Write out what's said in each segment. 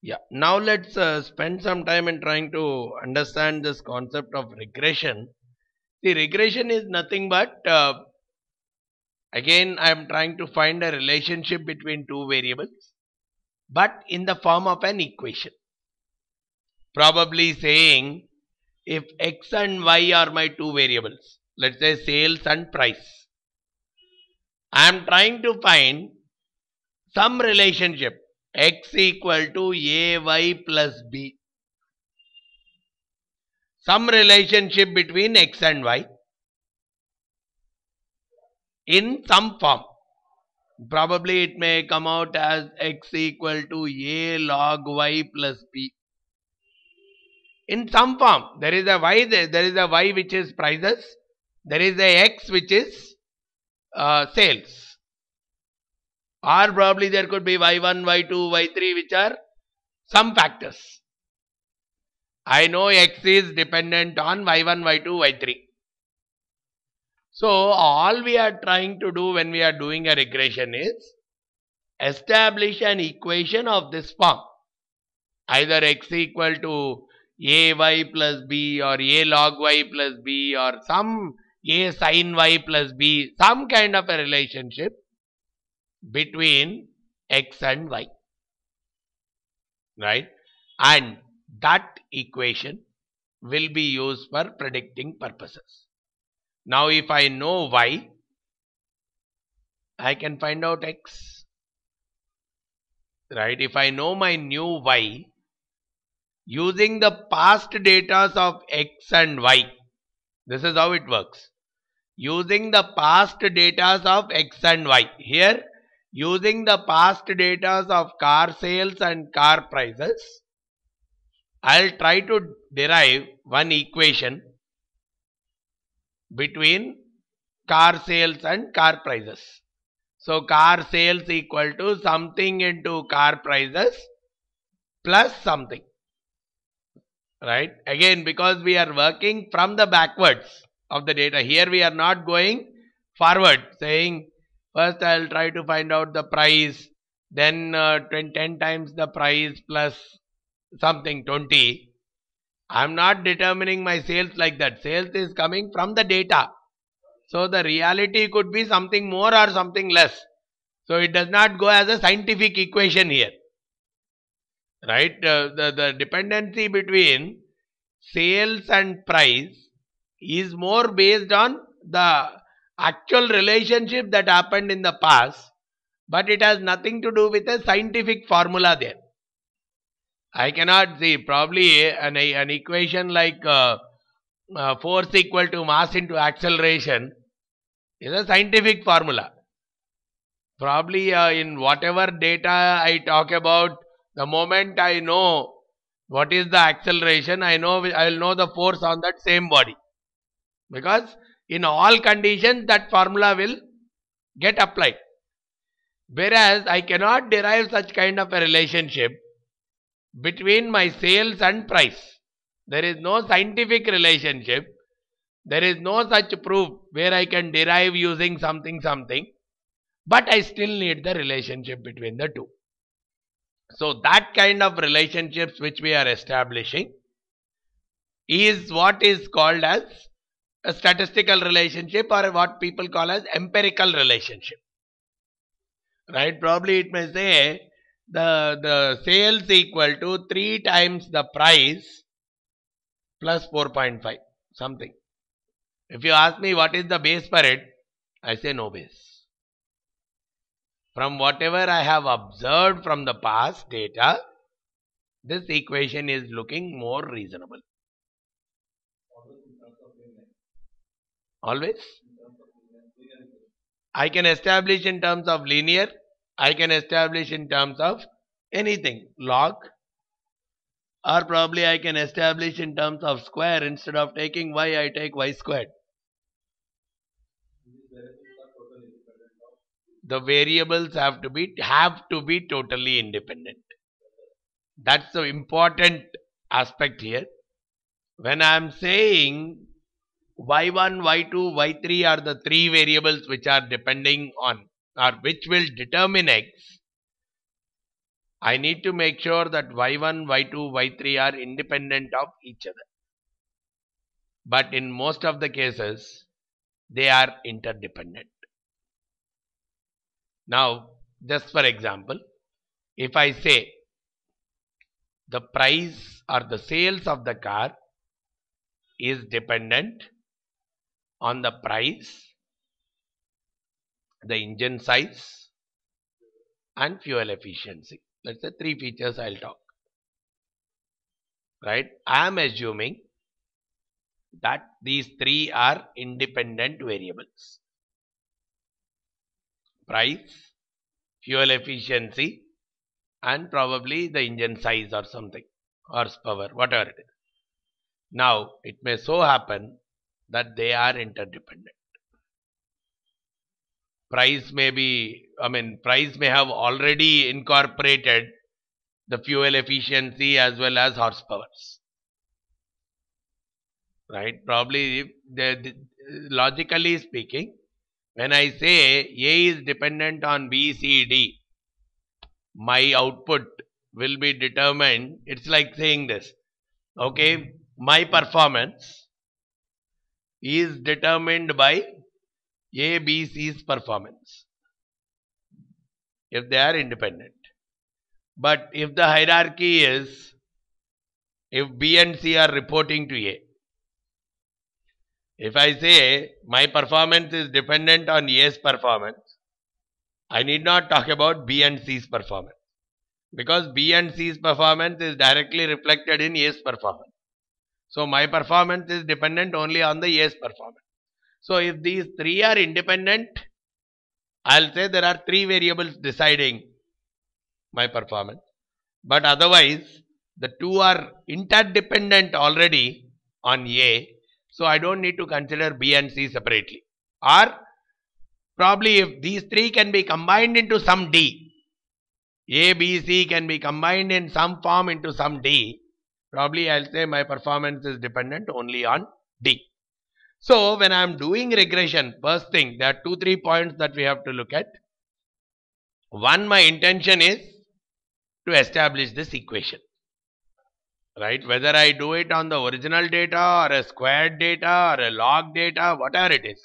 Yeah, now let's spend some time in trying to understand this concept of regression. The regression is nothing but again I am trying to find a relationship between two variables, but in the form of an equation. Probably saying if x and y are my two variables, let's say sales and price, I am trying to find some relationship x equal to ay plus b, some relationship between x and y in some form. Probably it may come out as x equal to a log y plus b. In some form, there is a y, there is a y which is prices, there is a x which is sales, or probably there could be y1, y2, y3 which are some factors. I know x is dependent on y1, y2, y3. So all we are trying to do when we are doing a regression is establish an equation of this form, either x equal to ay plus b or a log y plus b or some a sin y plus b, some kind of a relationship between x and y, right? And that equation will be used for predicting purposes. Now if I know y, I can find out x, right? If I know my new y, using the past data of x and y, this is how it works. Using the past data of x and y, here using the past data of car sales and car prices, I'll try to derive one equation between car sales and car prices. So car sales equal to something into car prices plus something, right? Again, because we are working from the backwards of the data, here we are not going forward saying first I'll try to find out the price, then 10 times the price plus something 20. I'm not determining my sales like that. Sales is coming from the data. So the reality could be something more or something less. So it does not go as a scientific equation here, right? The dependency between sales and price is more based on the actual relationship that happened in the past, but it has nothing to do with a scientific formula there. I cannot see probably an equation like force equal to mass into acceleration is a scientific formula. Probably in whatever data I talk about, the moment I know what is the acceleration, I will know the force on that same body, because in all conditions that formula will get applied. Whereas I cannot derive such kind of a relationship between my sales and price. There is no scientific relationship. There is no such proof where I can derive using something, but I still need the relationship between the two. So that kind of relationships which we are establishing is what is called as a statistical relationship, or what people call as empirical relationship, right? Probably it may say the sales equal to 3 times the price plus 4.5 something. If you ask me what is the base for it, I say no base. From whatever I have observed from the past data, this equation is looking more reasonable. Always. I can establish in terms of linear, I can establish in terms of anything, log, or probably I can establish in terms of square. Instead of taking y, I take y squared. The variables have to be totally independent. That's the important aspect here. When I am saying y1, y2, y3 are the three variables which are depending on, or which will determine x, I need to make sure that y1, y2, y3 are independent of each other. But in most of the cases, they are interdependent. Now, just for example, if I say the price or the sales of the car is dependent on the price, the engine size, and fuel efficiency. Let's say 3 features I'll talk. Right? I am assuming that these 3 are independent variables. Price, fuel efficiency, and probably the engine size or something, horsepower, whatever it is. Now, it may so happen that they are interdependent. Price may have already incorporated the fuel efficiency as well as horsepower. Right? Probably, logically speaking, when I say A is dependent on B, C, D, my output will be determined. It's like saying this. Okay, my performance is determined by A, B, C's performance, if they are independent. But if the hierarchy is, if B and C are reporting to A, if I say my performance is dependent on A's performance, I need not talk about B and C's performance, because B and C's performance is directly reflected in A's performance. So my performance is dependent only on the A's performance. So if these 3 are independent, I'll say there are 3 variables deciding my performance. But otherwise, the 2 are interdependent already on A. So I don't need to consider B and C separately. Or probably if these 3 can be combined into some D, A, B, C can be combined in some form into some D, probably I'll say my performance is dependent only on D. So when I am doing regression, first thing, there are 2-3 points that we have to look at. One, my intention is to establish this equation. Right? Whether I do it on the original data or a squared data or a log data, whatever it is.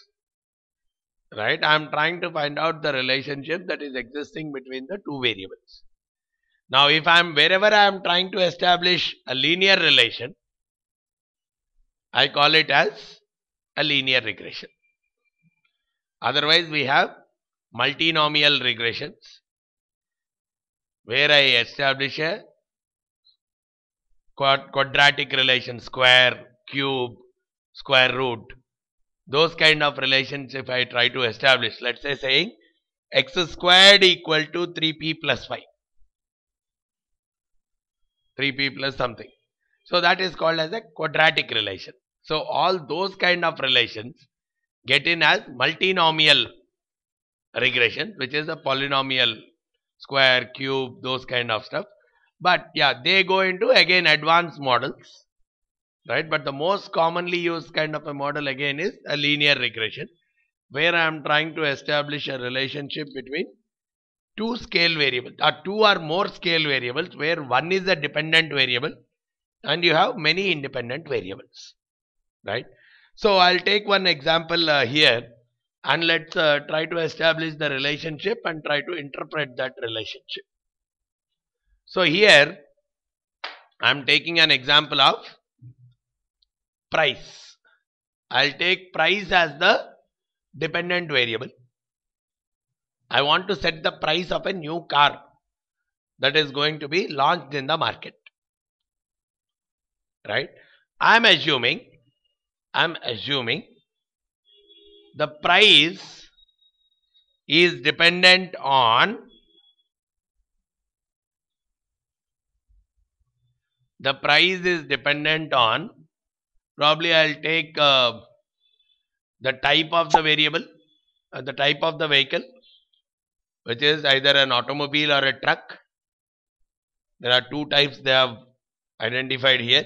Right? I am trying to find out the relationship that is existing between the 2 variables. Now, wherever I am trying to establish a linear relation, I call it as a linear regression. Otherwise, we have multinomial regressions, where I establish a quadratic relation, square, cube, square root. Those kind of relations if I try to establish, let's say saying x squared equal to 3p plus 5. 3p plus something. So that is called as a quadratic relation. So all those kind of relations get in as multinomial regression, which is a polynomial, square, cube, those kind of stuff. But yeah, they go into again advanced models, right? But the most commonly used kind of a model again is a linear regression, where I am trying to establish a relationship between 2 scale variables or 2 or more scale variables, where one is a dependent variable and you have many independent variables, right? So I'll take one example here, and let's try to establish the relationship and try to interpret that relationship. So here I'm taking an example of price. I'll take price as the dependent variable. I want to set the price of a new car that is going to be launched in the market. Right? I'm assuming the price is dependent on probably I'll take the type of the variable, the type of the vehicle, which is either an automobile or a truck. There are 2 types they have identified here.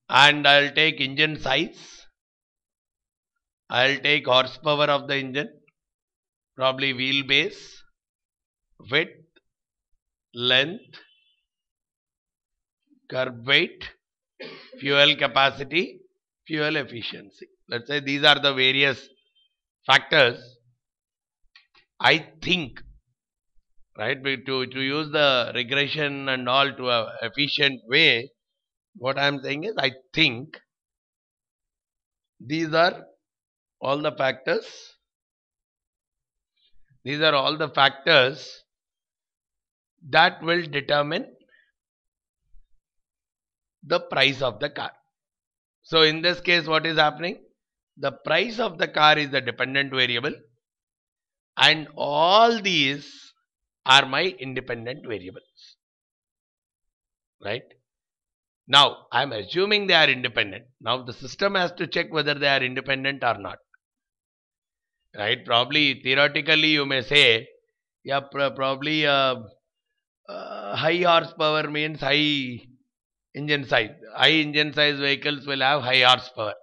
And I'll take engine size, I'll take horsepower of the engine, probably wheelbase, width, length, curb weight, fuel capacity, fuel efficiency. Let's say these are the various factors I think, right? To use the regression and all to a efficient way, what I am saying is I think these are all the factors. These are all the factors that will determine the price of the car. So in this case, what is happening? The price of the car is the dependent variable, and all these are my independent variables. Right? Now, I am assuming they are independent. Now, the system has to check whether they are independent or not. Right? Probably, theoretically, you may say, yeah, probably high horsepower means high engine size. High engine size vehicles will have high horsepower.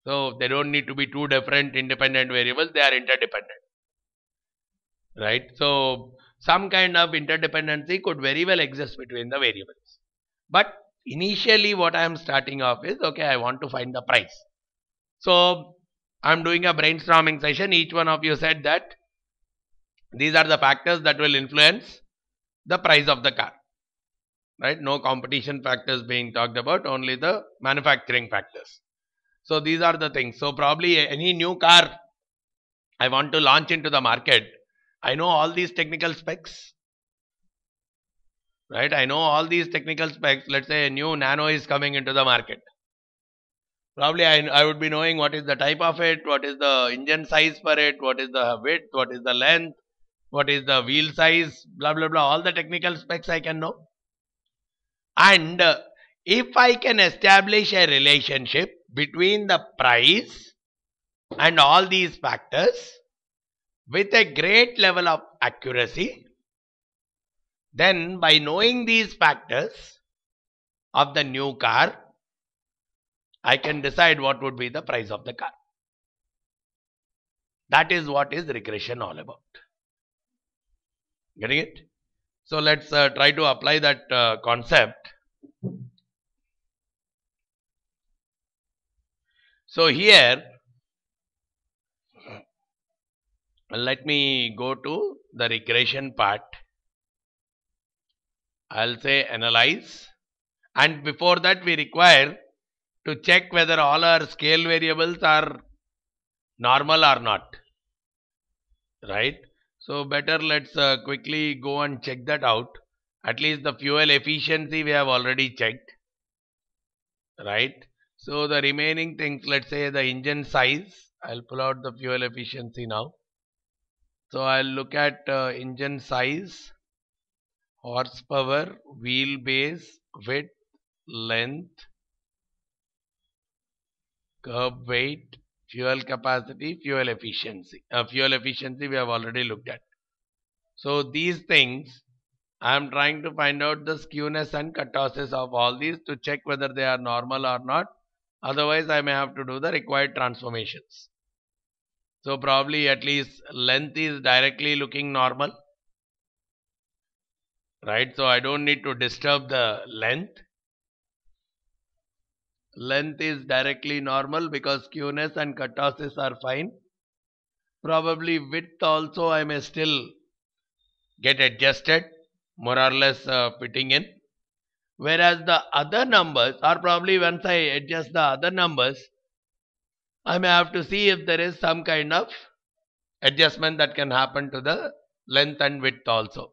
So, they don't need to be two different independent variables. They are interdependent. Right? So, some kind of interdependency could very well exist between the variables. But initially what I am starting off is, okay, I want to find the price. So, I am doing a brainstorming session. Each one of you said that these are the factors that will influence the price of the car. Right? No competition factors being talked about, only the manufacturing factors. So, these are the things. So, probably any new car I want to launch into the market, I know all these technical specs. Right? I know all these technical specs. Let's say a new Nano is coming into the market. Probably I would be knowing what is the type of it, what is the engine size for it, what is the width, what is the length, what is the wheel size, blah, blah, blah. All the technical specs I can know. And if I can establish a relationship between the price and all these factors with a great level of accuracy, then by knowing these factors of the new car, I can decide what would be the price of the car. That is what is regression all about. Getting it? So let's try to apply that concept. So here, let me go to the regression part. I'll say analyze, and before that we require to check whether all our scale variables are normal or not. Right? So better let's quickly go and check that out. At least the fuel efficiency we have already checked. Right? So the remaining things, let's say the engine size. I'll pull out the fuel efficiency now. So I'll look at engine size, horsepower, wheelbase, width, length, curb weight, fuel capacity, fuel efficiency. Fuel efficiency we have already looked at. So these things, I am trying to find out the skewness and kurtosis of all these to check whether they are normal or not. Otherwise, I may have to do the required transformations. So probably at least length is directly looking normal. Right? So I don't need to disturb the length. Length is directly normal because skewness and kurtosis are fine. Probably width also I may still get adjusted, more or less fitting in. Whereas the other numbers, or probably once I adjust the other numbers, I may have to see if there is some kind of adjustment that can happen to the length and width also.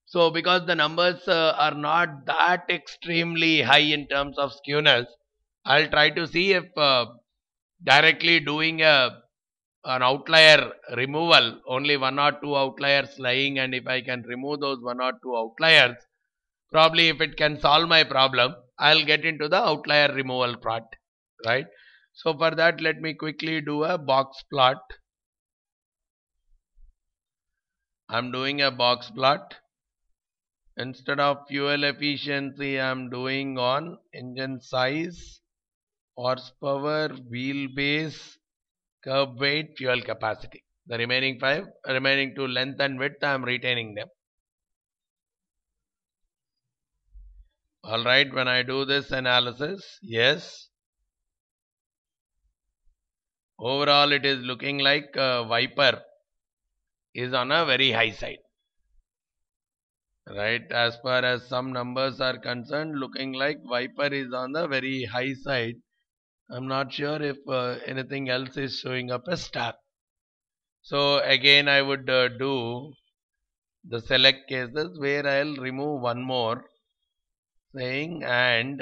So because the numbers are not that extremely high in terms of skewness, I'll try to see if directly doing an outlier removal, only one or two outliers lying, and if I can remove those one or two outliers, probably if it can solve my problem, I'll get into the outlier removal part. Right? So for that, let me quickly do a box plot. I'm doing a box plot. Instead of fuel efficiency, I'm doing on engine size, horsepower, wheelbase, curb weight, fuel capacity. The remaining two, length and width, I am retaining them. Alright, when I do this analysis, yes, overall it is looking like Viper is on a very high side. Right, as far as some numbers are concerned, looking like Viper is on the very high side. I'm not sure if anything else is showing up as star. So again I would do the select cases where I'll remove one more saying and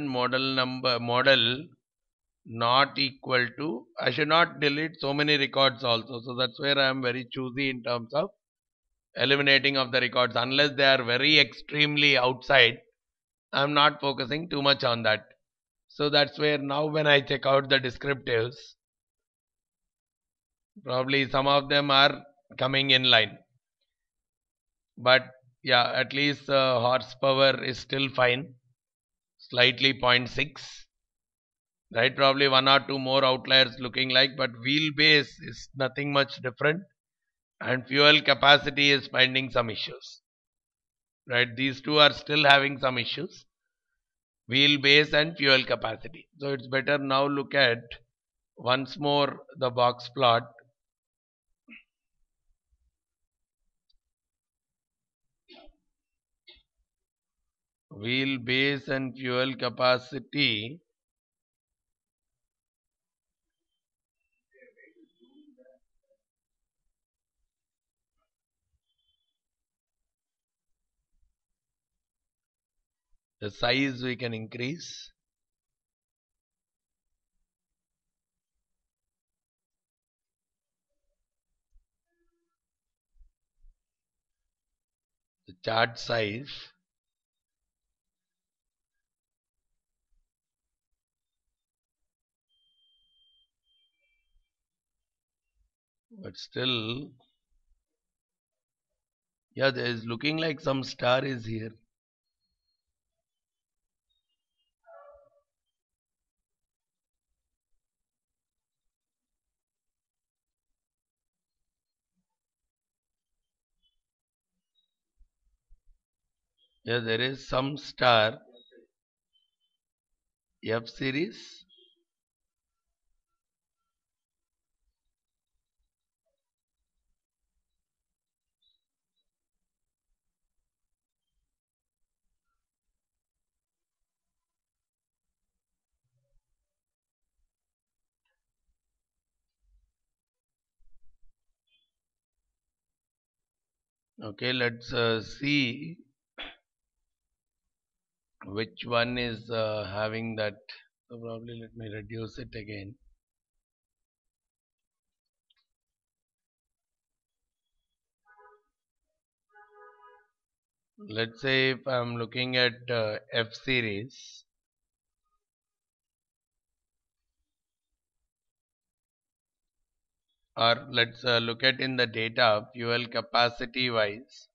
model not equal to, I should not delete so many records also. So that's where I am very choosy in terms of eliminating of the records. Unless they are very extremely outside, I'm not focusing too much on that. So that's where now when I check out the descriptives, probably some of them are coming in line. But yeah, at least horsepower is still fine, slightly 0.6. Right, probably one or two more outliers looking like, but wheelbase is nothing much different, and fuel capacity is finding some issues. Right, these two are still having some issues, wheelbase and fuel capacity. So it's better now look at once more the box plot. Wheelbase and fuel capacity. The size we can increase. The chart size. But still, yeah, there is looking like some star is here. Yeah, there is some star. F series. Okay, let's see which one is having that. So probably let me reduce it again. Let's say if I'm looking at F series, or let's look at in the data fuel capacity wise.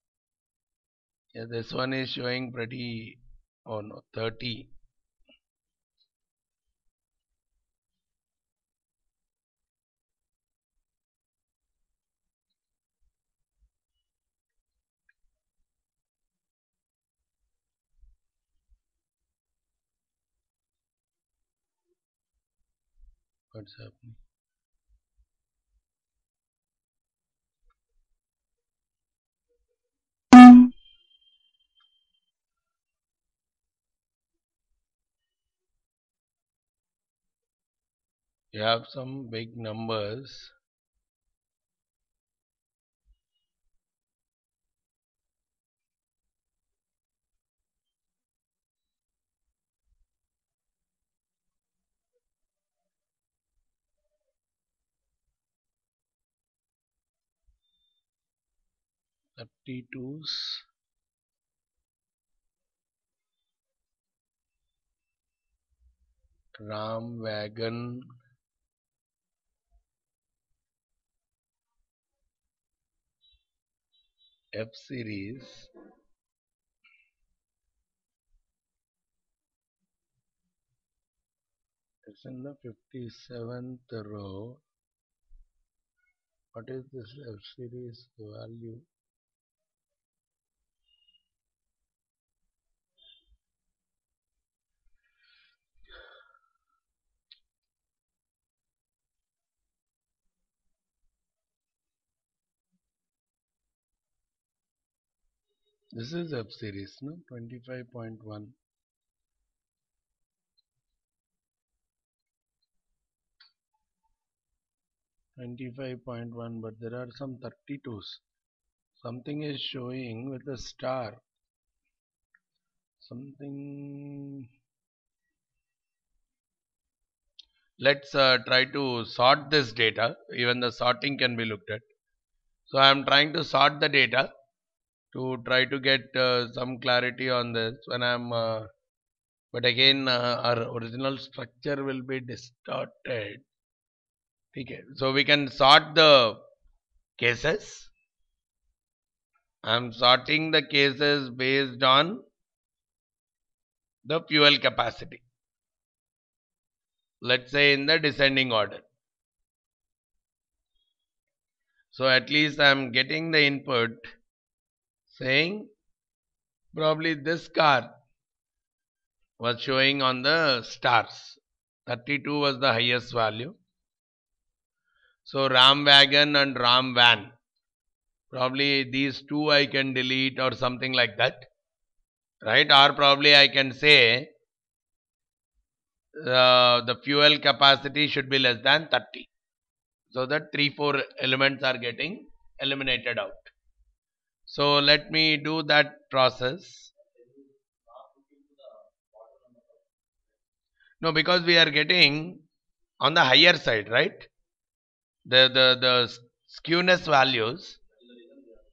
Yeah, this one is showing pretty, oh no, 30. What's happening? You have some big numbers. .32s. Ram wagon. F series. It's in the 57th row. What is this F series value? This is F series, no? 25.1. 25.1, but there are some 32s. Something is showing with a star. Something. Let's try to sort this data. Even the sorting can be looked at. So I am trying to sort the data to try to get some clarity on this when but again our original structure will be distorted. Okay, so we can sort the cases. I am sorting the cases based on the fuel capacity. Let's say in the descending order. So at least I am getting the input saying probably this car was showing on the stars. 32 was the highest value. So Ram wagon and Ram van. Probably these two I can delete or something like that. Right? Or probably I can say the fuel capacity should be less than 30. So that 3-4 elements are getting eliminated out. So let me do that process. No, because we are getting on the higher side, right? The skewness values,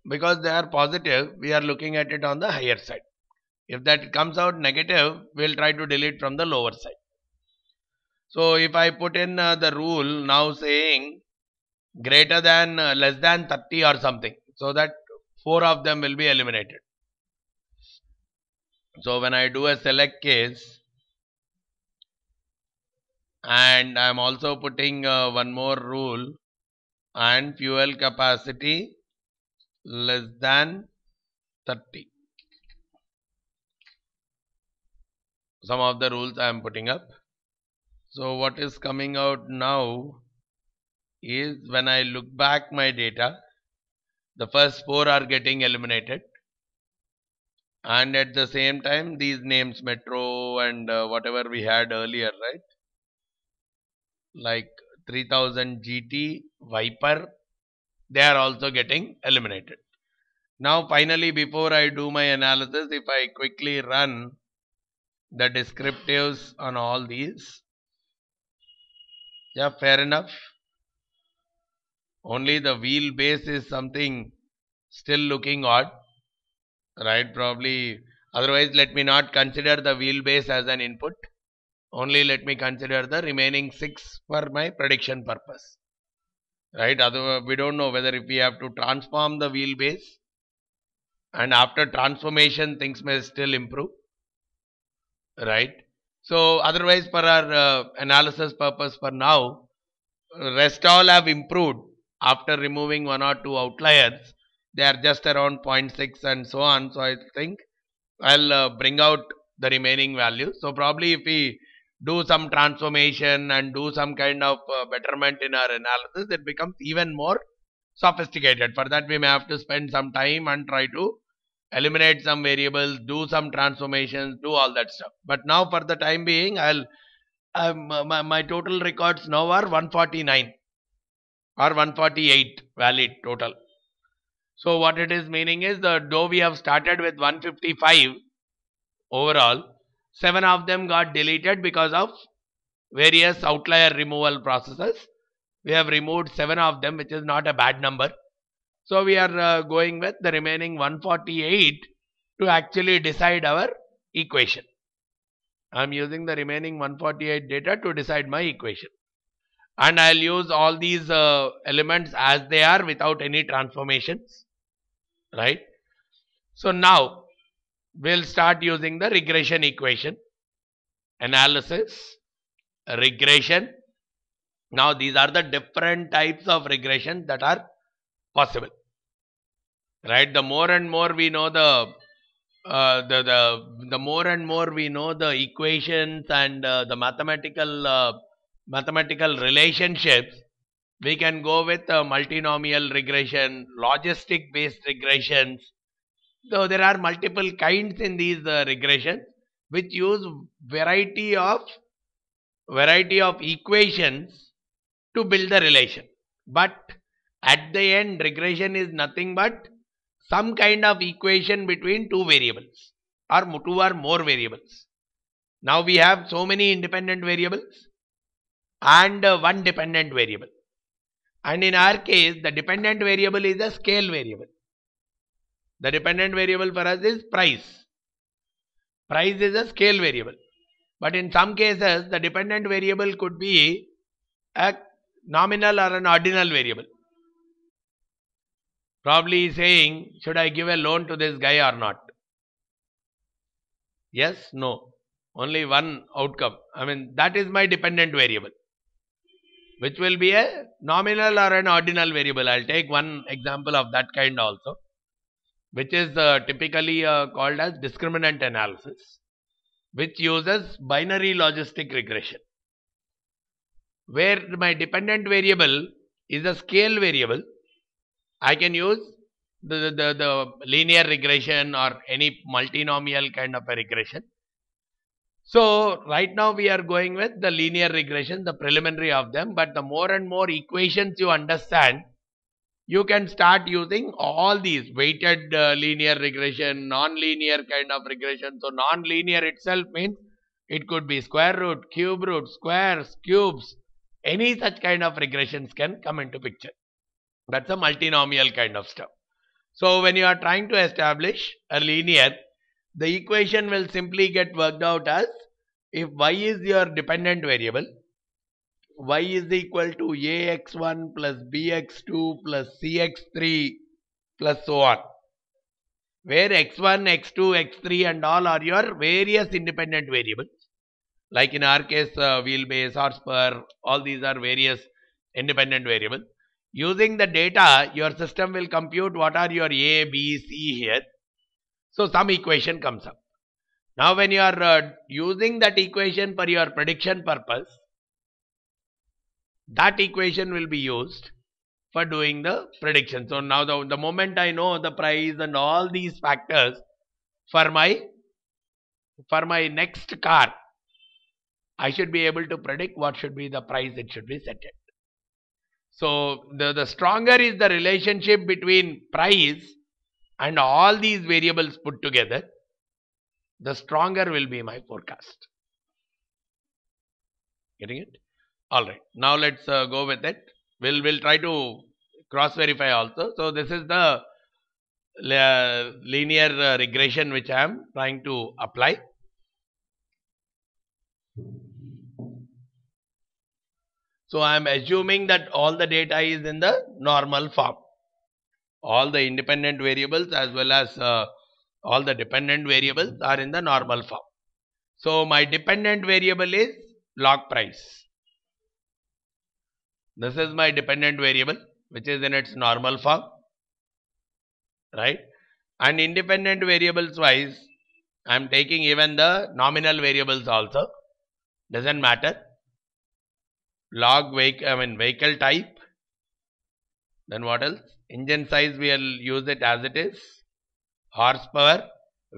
because they are positive, we are looking at it on the higher side. If that comes out negative, we'll try to delete from the lower side. So if I put in the rule now saying greater than less than 30 or something, so that 4 of them will be eliminated. So when I do a select case, and I am also putting one more rule, and fuel capacity less than 30. Some of the rules I am putting up. So what is coming out now is when I look back my data, the first 4 are getting eliminated, and at the same time these names metro and whatever we had earlier, right, like 3000 GT, Viper, they are also getting eliminated. Now finally, before I do my analysis, if I quickly run the descriptives on all these, yeah, fair enough. Only the wheelbase is something still looking odd, right? Probably otherwise let me not consider the wheelbase as an input. Only let me consider the remaining 6 for my prediction purpose, right? Otherwise we don't know whether if we have to transform the wheelbase, and after transformation things may still improve, right? So otherwise for our analysis purpose for now, rest all have improved after removing 1 or 2 outliers. They are just around 0.6 and so on. So I think I'll bring out the remaining values. So probably if we do some transformation and do some kind of betterment in our analysis, it becomes even more sophisticated. For that we may have to spend some time and try to eliminate some variables, do some transformations, do all that stuff. But now for the time being, my total records now are 149 or 148 valid total. So what it is meaning is, though we have started with 155 overall, 7 of them got deleted because of various outlier removal processes. We have removed 7 of them, which is not a bad number. So we are going with the remaining 148 to actually decide our equation. I am using the remaining 148 data to decide my equation. And I'll use all these elements as they are without any transformations, right? So now we'll start using the regression equation. Analysis, regression. Now these are the different types of regression that are possible, right? The more and more we know the more and more we know the equations and the mathematical relationships, we can go with multinomial regression, logistic based regressions, So there are multiple kinds in these regressions which use variety of equations to build the relation. But at the end, regression is nothing but some kind of equation between two variables or two or more variables. Now we have so many independent variables and one dependent variable. And in our case, the dependent variable is a scale variable. The dependent variable for us is price. Price is a scale variable. But in some cases, the dependent variable could be a nominal or an ordinal variable. Probably saying, should I give a loan to this guy or not? Yes, no. Only one outcome. I mean, that is my dependent variable, which will be a nominal or an ordinal variable. I'll take one example of that kind also, which is typically called as discriminant analysis, which uses binary logistic regression, where my dependent variable is a scale variable. I can use the linear regression or any multinomial kind of a regression. So right now we are going with the linear regression, the preliminary of them, but the more and more equations you understand, you can start using all these weighted linear regression, non-linear kind of regression. So non-linear itself means it could be square root, cube root, squares, cubes, any such kind of regressions can come into picture. That's a multinomial kind of stuff. So when you are trying to establish a linear, the equation will simply get worked out as, if y is your dependent variable, y is equal to ax1 plus bx2 plus cx3 plus so on, where x1, x2, x3 and all are your various independent variables. Like in our case, wheelbase, horsepower, all these are various independent variables. Using the data, your system will compute what are your A, B, C here. So some equation comes up. Now when you are using that equation for your prediction purpose, that equation will be used for doing the prediction. So now the moment I know the price and all these factors for my next car, I should be able to predict what should be the price it should be set at. So the stronger is the relationship between price and all these variables put together, the stronger will be my forecast. Getting it? All right. Now let's go with it. We'll try to cross verify also. So this is the linear regression which I am trying to apply. So I am assuming that all the data is in the normal form. All the independent variables as well as all the dependent variables are in the normal form. So my dependent variable is log price. This is my dependent variable which is in its normal form, right? And independent variables wise, I am taking even the nominal variables also, doesn't matter. Log vehicle type, then what else? Engine size, we will use it as it is. Horsepower,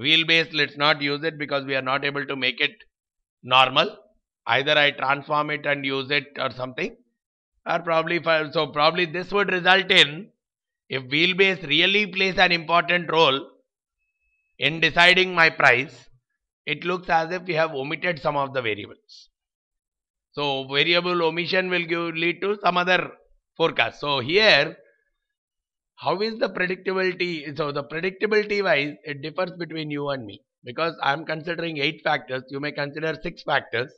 wheelbase, let's not use it because we are not able to make it normal. Either I transform it and use it or something, or probably this would result in, if wheelbase really plays an important role in deciding my price, it looks as if we have omitted some of the variables. So variable omission will lead to some other forecast. So here, how is the predictability? So the predictability wise, it differs between you and me, because I am considering 8 factors. You may consider 6 factors,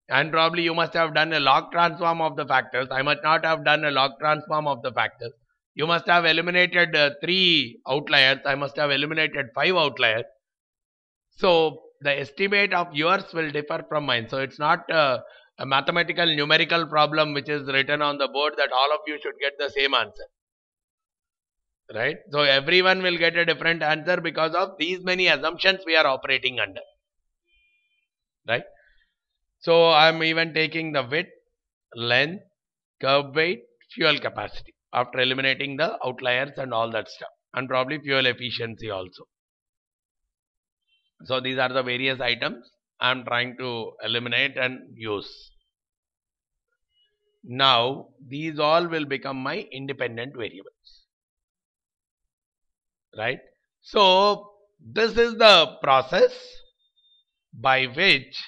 and probably you must have done a log transform of the factors. I must not have done a log transform of the factors. You must have eliminated 3 outliers. I must have eliminated 5 outliers. So the estimate of yours will differ from mine. So it's not a mathematical numerical problem which is written on the board that all of you should get the same answer, right? So everyone will get a different answer because of these many assumptions we are operating under, right? So I'm even taking the width, length, curb weight, fuel capacity after eliminating the outliers and all that stuff, and probably fuel efficiency also. So these are the various items I am trying to eliminate and use. Now these all will become my independent variables, right? So this is the process by which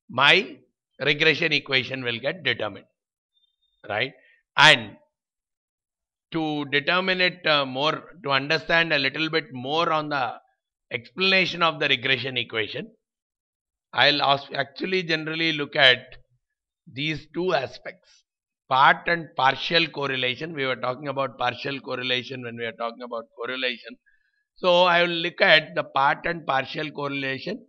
my regression equation will get determined, right? And to determine it more, to understand a little bit more on the explanation of the regression equation, I'll actually generally look at these two aspects, part and partial correlation. We were talking about partial correlation when we are talking about correlation. So I will look at the part and partial correlation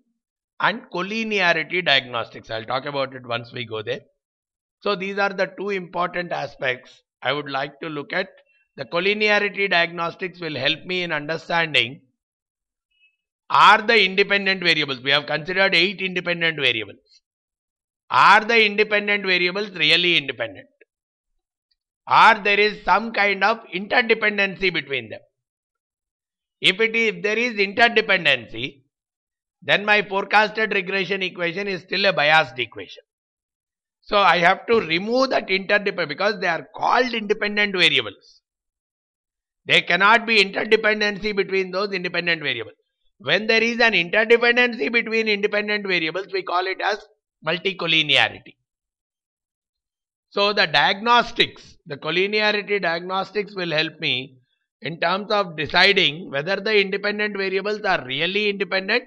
and collinearity diagnostics. I'll talk about it once we go there. So these are the two important aspects I would like to look at. The collinearity diagnostics will help me in understanding, are the independent variables, we have considered 8 independent variables, are the independent variables really independent, or there is some kind of interdependency between them. If there is interdependency, then my forecasted regression equation is still a biased equation. So I have to remove that interdependence, because they are called independent variables. There cannot be interdependency between those independent variables. When there is an interdependency between independent variables, we call it as multicollinearity. So the diagnostics, the collinearity diagnostics will help me in terms of deciding whether the independent variables are really independent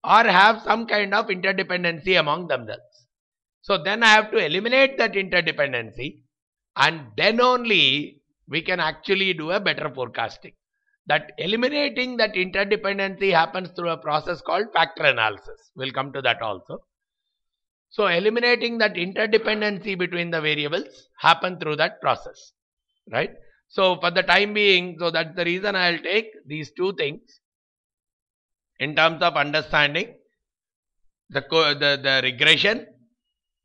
or have some kind of interdependency among themselves. So then I have to eliminate that interdependency, and then only we can actually do a better forecasting. That eliminating that interdependency happens through a process called factor analysis. We'll come to that also. So eliminating that interdependency between the variables happen through that process, right? So for the time being, so that's the reason I'll take these two things in terms of understanding the regression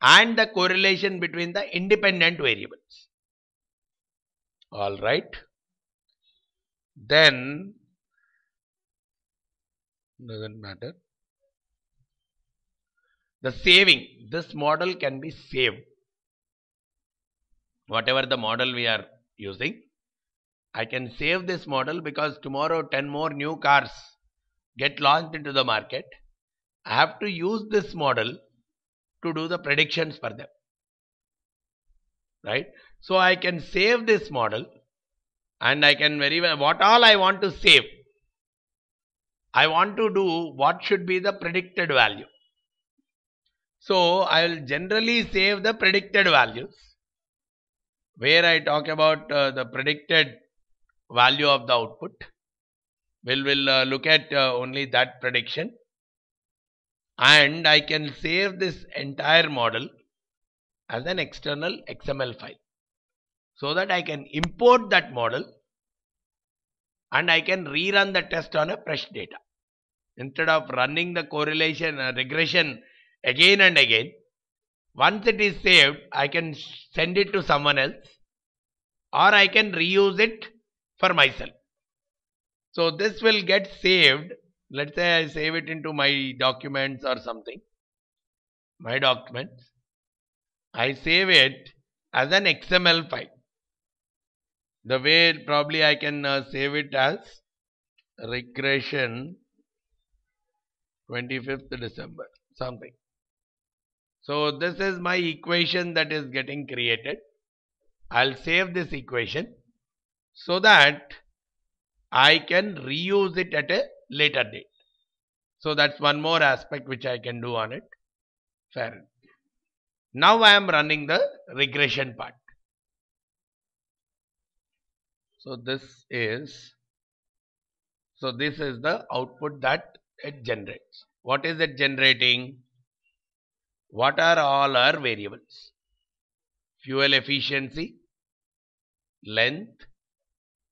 and the correlation between the independent variables. All right. Then doesn't matter. The saving, this model can be saved. Whatever the model we are using, I can save this model, because tomorrow 10 more new cars get launched into the market. I have to use this model to do the predictions for them, right? So I can save this model, and I can very well, what all I want to save, I want to do what should be the predicted value. So I will generally save the predicted values, where I talk about the predicted value of the output. We'll look at only that prediction, and I can save this entire model as an external XML file, so that I can import that model and I can rerun the test on a fresh data. Instead of running the correlation regression again and again, once it is saved, I can send it to someone else, or I can reuse it for myself. So this will get saved. Let's say I save it into my documents or something. My documents. I save it as an XML file. The way probably I can save it as regression 25th December something. So this is my equation that is getting created. I'll save this equation so that I can reuse it at a later date. So that's one more aspect which I can do on it. Fair. Now I am running the regression part. So this is the output that it generates. What is it generating? What are all our variables? Fuel efficiency, length,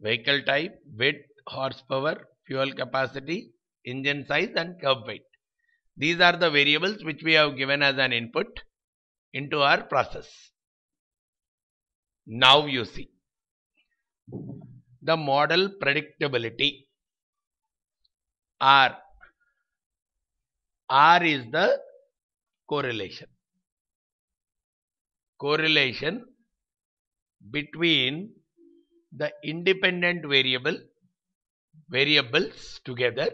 vehicle type, width, horsepower, fuel capacity, engine size, and curb weight. These are the variables which we have given as an input into our process. Now you see the model predictability, or R is the correlation. Correlation between the independent variables together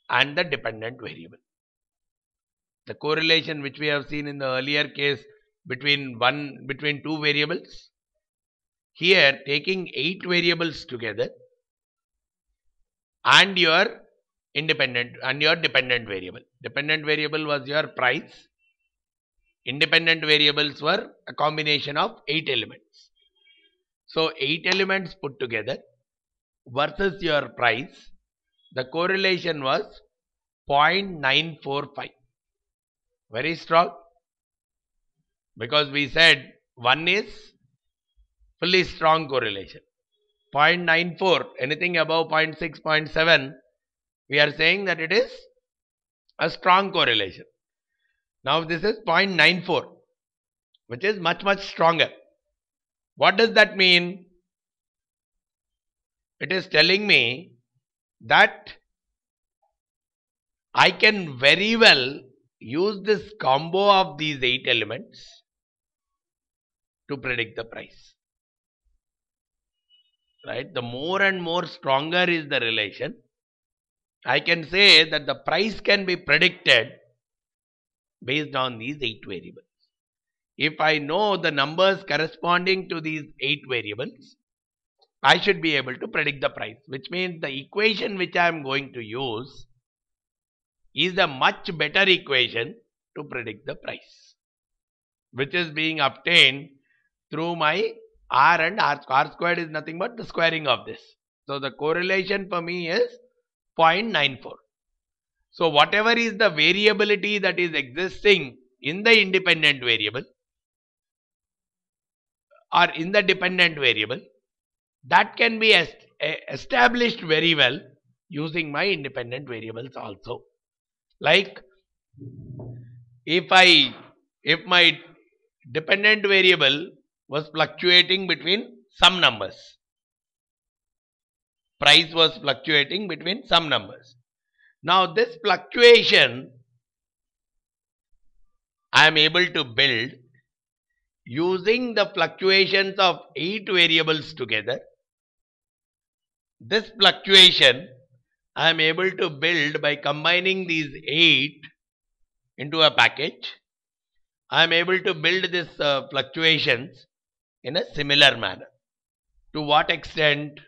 and the dependent variable. The correlation which we have seen in the earlier case between two variables. Here taking 8 variables together and your independent and your dependent variable. Dependent variable was your price. Independent variables were a combination of 8 elements. So 8 elements put together versus your price, the correlation was 0.945. Very strong, because we said 1 is fully strong correlation. 0.94, anything above 0.6, 0.7, we are saying that it is a strong correlation. Now this is 0.94, which is much stronger. What does that mean? It is telling me that I can very well use this combo of these 8 elements to predict the price. Right? The more and more stronger is the relation, I can say that the price can be predicted based on these 8 variables. If I know the numbers corresponding to these 8 variables, I should be able to predict the price, which means the equation which I am going to use is a much better equation to predict the price, which is being obtained through my R and R. R squared is nothing but the squaring of this. So the correlation for me is 0.94. So whatever is the variability that is existing in the independent variable or in the dependent variable, that can be established very well using my independent variables also. Like if my dependent variable was fluctuating between some numbers, price was fluctuating between some numbers. Now this fluctuation I am able to build using the fluctuations of 8 variables together. This fluctuation I am able to build by combining these 8 into a package. I am able to build these fluctuations in a similar manner. To what extent?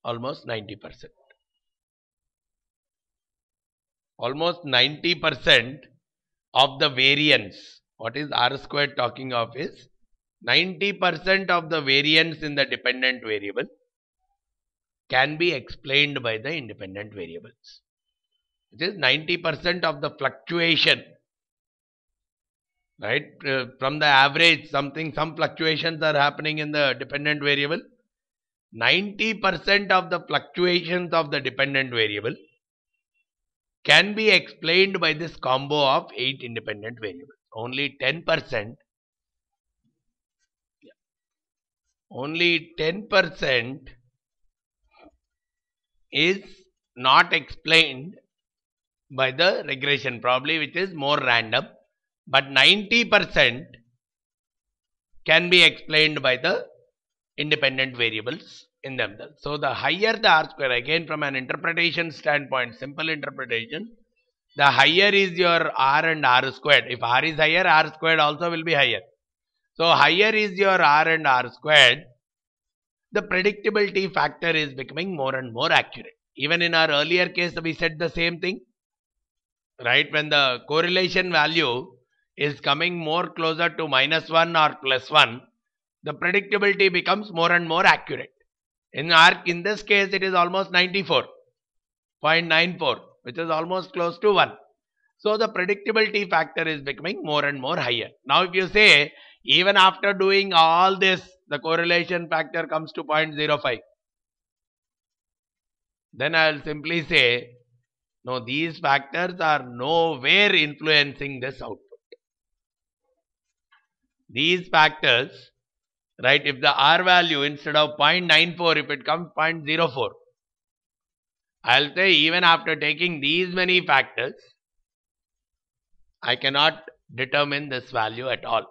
Almost 90%. Almost 90% of the variance, what is R squared talking of, is 90% of the variance in the dependent variable can be explained by the independent variables. It is 90% of the fluctuation, right? From the average, some fluctuations are happening in the dependent variable. 90% of the fluctuations of the dependent variable can be explained by this combo of 8 independent variables. Only 10% is not explained by the regression, probably, which is more random, but 90% can be explained by the independent variables in themselves. So the higher the R square, again from an interpretation standpoint, simple interpretation, the higher is your R and R squared. If R is higher, R squared also will be higher. So higher is your R and R squared, the predictability factor is becoming more and more accurate. Even in our earlier case, we said the same thing, right? When the correlation value is coming more closer to -1 or +1, the predictability becomes more and more accurate. In this case, it is almost 94.94, which is almost close to 1. So the predictability factor is becoming more and more higher. Now if you say, even after doing all this, the correlation factor comes to 0.05, then I will simply say, no, these factors are nowhere influencing this output. These factors, right, if the R value instead of 0.94, if it comes 0.04, I'll say even after taking these many factors, I cannot determine this value at all.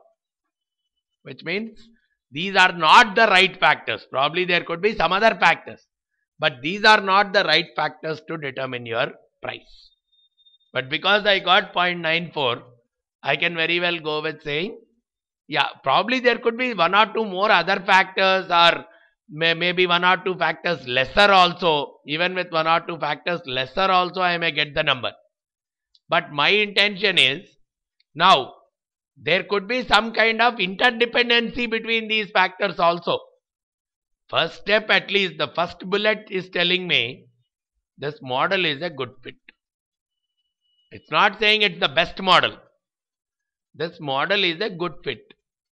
Which means these are not the right factors. Probably there could be some other factors. But these are not the right factors to determine your price. But because I got 0.94, I can very well go with saying, yeah, probably there could be one or two more other factors, or maybe one or two factors lesser also. Even with one or two factors lesser also, I may get the number. But my intention is, now there could be some kind of interdependency between these factors also. First step, at least the first bullet is telling me this model is a good fit. It's not saying it's the best model. This model is a good fit.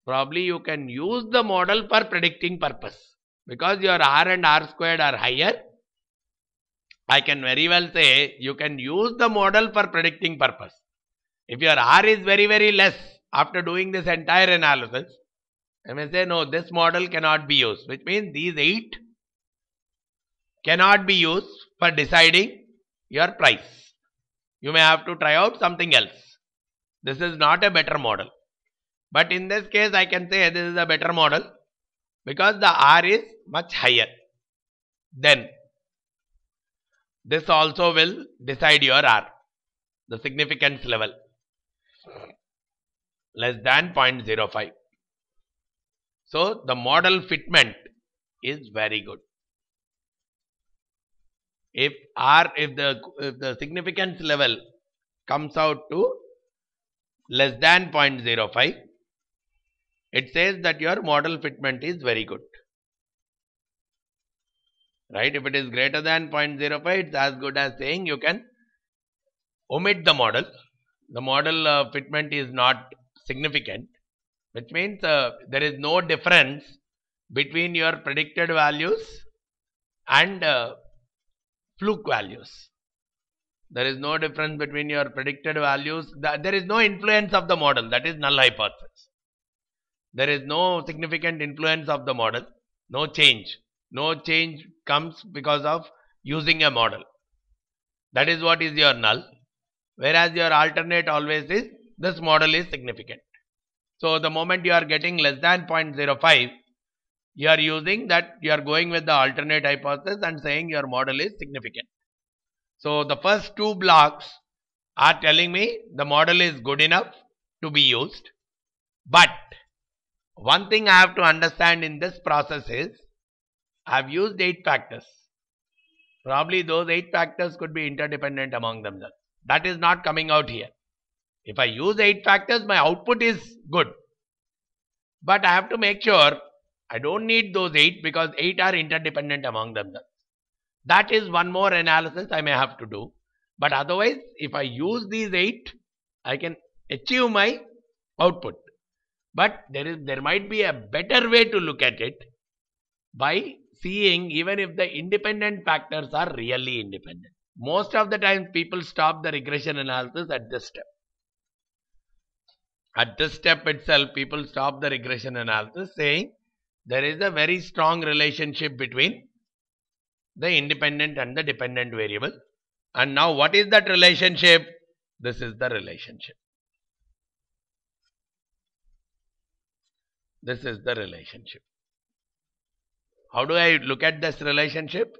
Probably you can use the model for predicting purpose. Because your R and R squared are higher, I can very well say you can use the model for predicting purpose. If your R is very less after doing this entire analysis, I may say no, this model cannot be used. Which means these 8 cannot be used for deciding your price. You may have to try out something else. This is not a better model. But in this case, I can say this is a better model because the R is much higher. Then this also will decide your R, the significance level, less than 0.05. So the model fitment is very good. If the significance level comes out to less than 0.05, it says that your model fitment is very good. Right? If it is greater than 0.05, it's as good as saying you can omit the model. The model fitment is not significant, which means there is no difference between your predicted values and fluke values. There is no difference between your predicted values. There is no influence of the model. That is null hypothesis. There is no significant influence of the model. No change. No change comes because of using a model. That is what is your null. Whereas your alternate always is this model is significant. So the moment you are getting less than 0.05, you are using that, you are going with the alternate hypothesis and saying your model is significant. So the first 2 blocks are telling me the model is good enough to be used. But one thing I have to understand in this process is, I have used 8 factors. Probably those 8 factors could be interdependent among themselves. That is not coming out here. If I use 8 factors, my output is good. But I have to make sure I don't need those 8 because 8 are interdependent among themselves. That is one more analysis I may have to do. But otherwise, if I use these 8, I can achieve my output. But there might be a better way to look at it by seeing even if the independent factors are really independent. Most of the time people stop the regression analysis at this step. At this step itself, people stop the regression analysis saying there is a very strong relationship between the independent and the dependent variable. And now what is that relationship? This is the relationship. This is the relationship. How do I look at this relationship?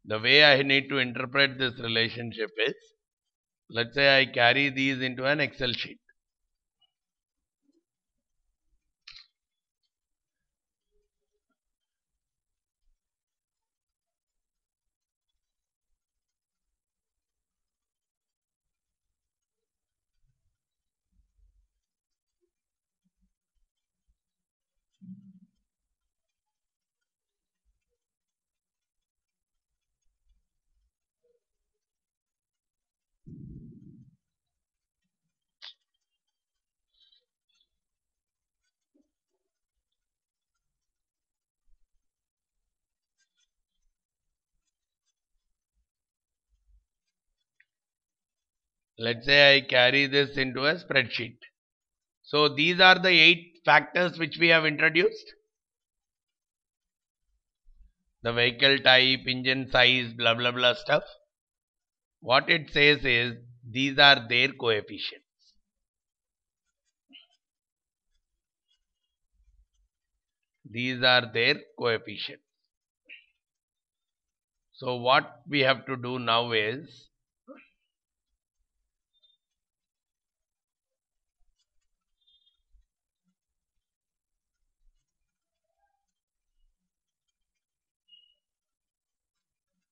The way I need to interpret this relationship is, let's say I carry these into an Excel sheet. Let's say I carry this into a spreadsheet. So these are the 8 factors which we have introduced. the vehicle type, engine size, blah blah blah stuff. What it says is these are their coefficients. These are their coefficients. So what we have to do now is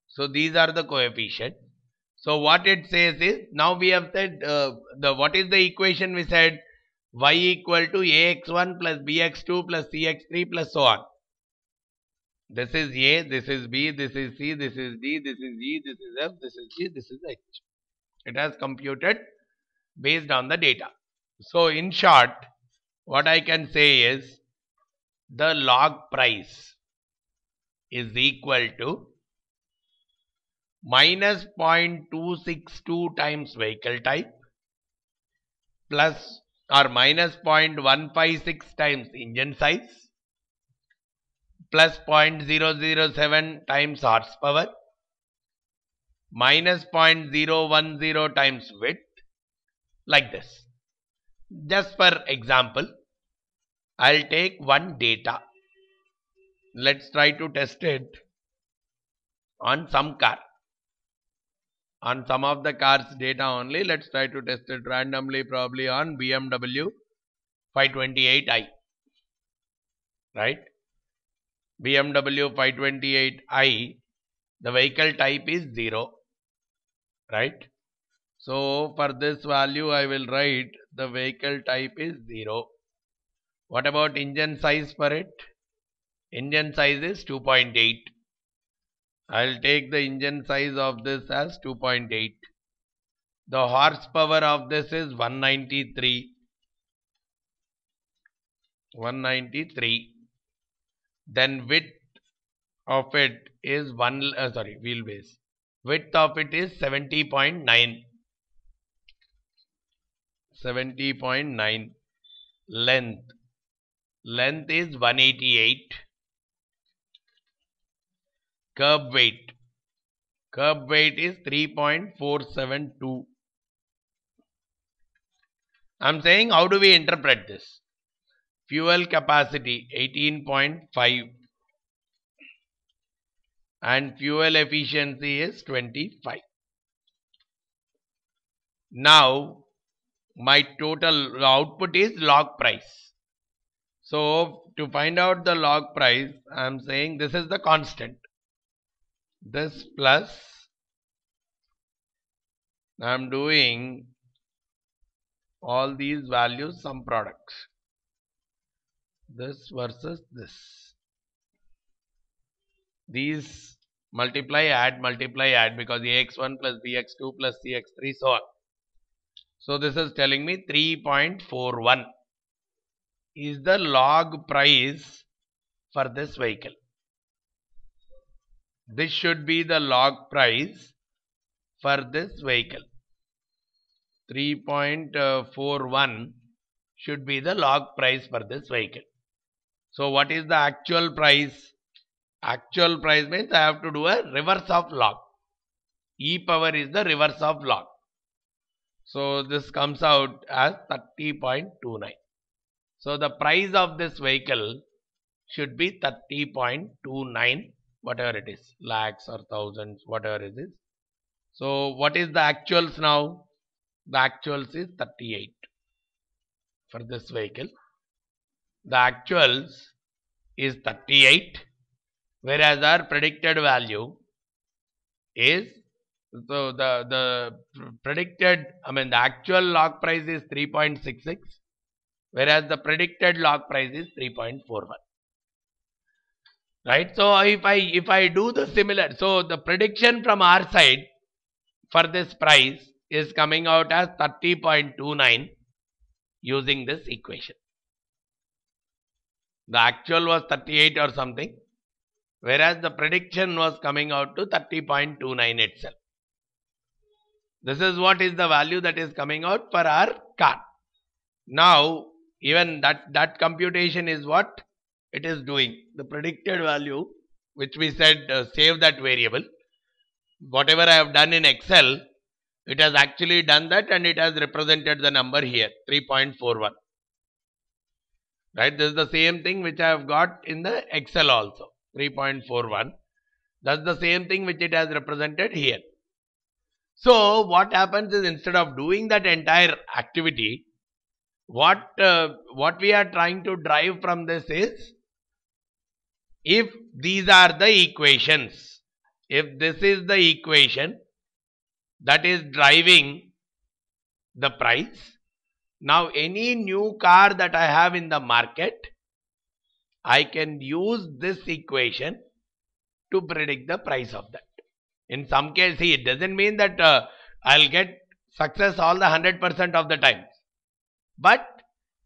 so these are the coefficients. So what it says is now we have said what is the equation we said y equal to ax1 plus bx2 plus cx3 plus so on. This is A, this is B, this is C, this is D, this is E, this is F, this is G, this is H. It has computed based on the data. So in short, what I can say is the log price is equal to minus 0.262 times vehicle type plus or minus 0.156 times engine size plus 0.007 times horsepower minus 0.010 times width, like this. Just for example, I'll take one data. Let's try to test it on some car. On some of the cars data only, let's try to test it randomly, probably on BMW 528i. Right? BMW 528i, the vehicle type is 0. Right? So for this value I will write the vehicle type is 0. What about engine size for it? Engine size is 2.8. I'll take the engine size of this as 2.8. The horsepower of this is 193. 193. Then width of it is wheelbase. Width of it is 70.9. 70.9. Length is 188. Curb weight is 3.472. I'm saying how do we interpret this? Fuel capacity 18.5 and fuel efficiency is 25. Now my total output is log price. So to find out the log price, I am saying this is the constant. This plus I am doing all these values sum products. This versus this. These multiply, add because ax1 plus bx2 plus cx3 so on. So this is telling me 3.41 is the log price for this vehicle. This should be the log price for this vehicle. 3.41 should be the log price for this vehicle. So what is the actual price? Actual price means I have to do a reverse of log. E power is the reverse of log. So this comes out as 30.29. So the price of this vehicle should be 30.29, whatever it is, lakhs or thousands, whatever it is. So what is the actuals now? The actuals is 38 for this vehicle. The actuals is 38, whereas our predicted value is, so the actual log price is 3.66, whereas the predicted log price is 3.41. Right? So if I do the similar, so the prediction from our side for this price is coming out as 30.29 using this equation. The actual was 38 or something, whereas the prediction was coming out to 30.29 itself. This is what is the value that is coming out for our car. Now, even that computation is what it is doing. The predicted value which we said save that variable. Whatever I have done in Excel, it has actually done that and it has represented the number here, 3.41. Right, this is the same thing which I have got in the Excel also, 3.41. That's the same thing which it has represented here. So what happens is, instead of doing that entire activity, what we are trying to drive from this is, if these are the equations, if this is the equation that is driving the price, now any new car that I have in the market, I can use this equation to predict the price of that. In some case, see, it doesn't mean that I'll get success all the 100% of the time. But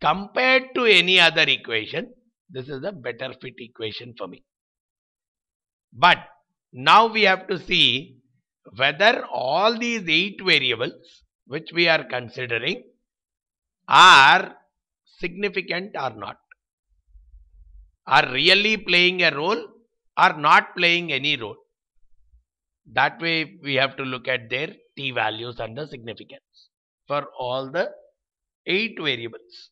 compared to any other equation, this is a better fit equation for me. But now we have to see whether all these 8 variables which we are considering are significant or not, are really playing a role or not playing any role. That way we have to look at their t values and the significance for all the 8 variables.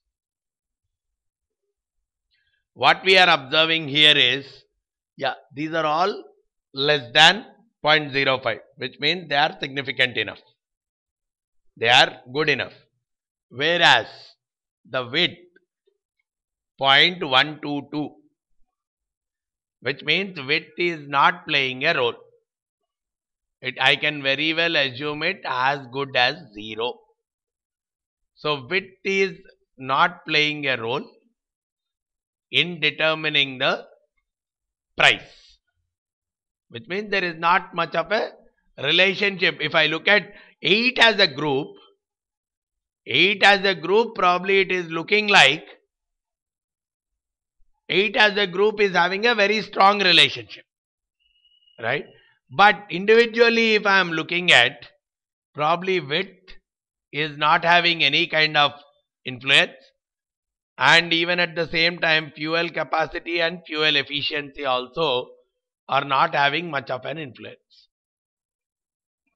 What we are observing here is, these are all less than 0.05, which means they are significant enough. They are good enough. Whereas the width 0.122, which means width is not playing a role. I can very well assume it as good as 0. So width is not playing a role in determining the price, which means there is not much of a relationship. If I look at 8 as a group, probably it is looking like 8 as a group is having a very strong relationship, right? But individually, if I am looking at, probably width is not having any kind of influence, and even at the same time fuel capacity and fuel efficiency also are not having much of an influence.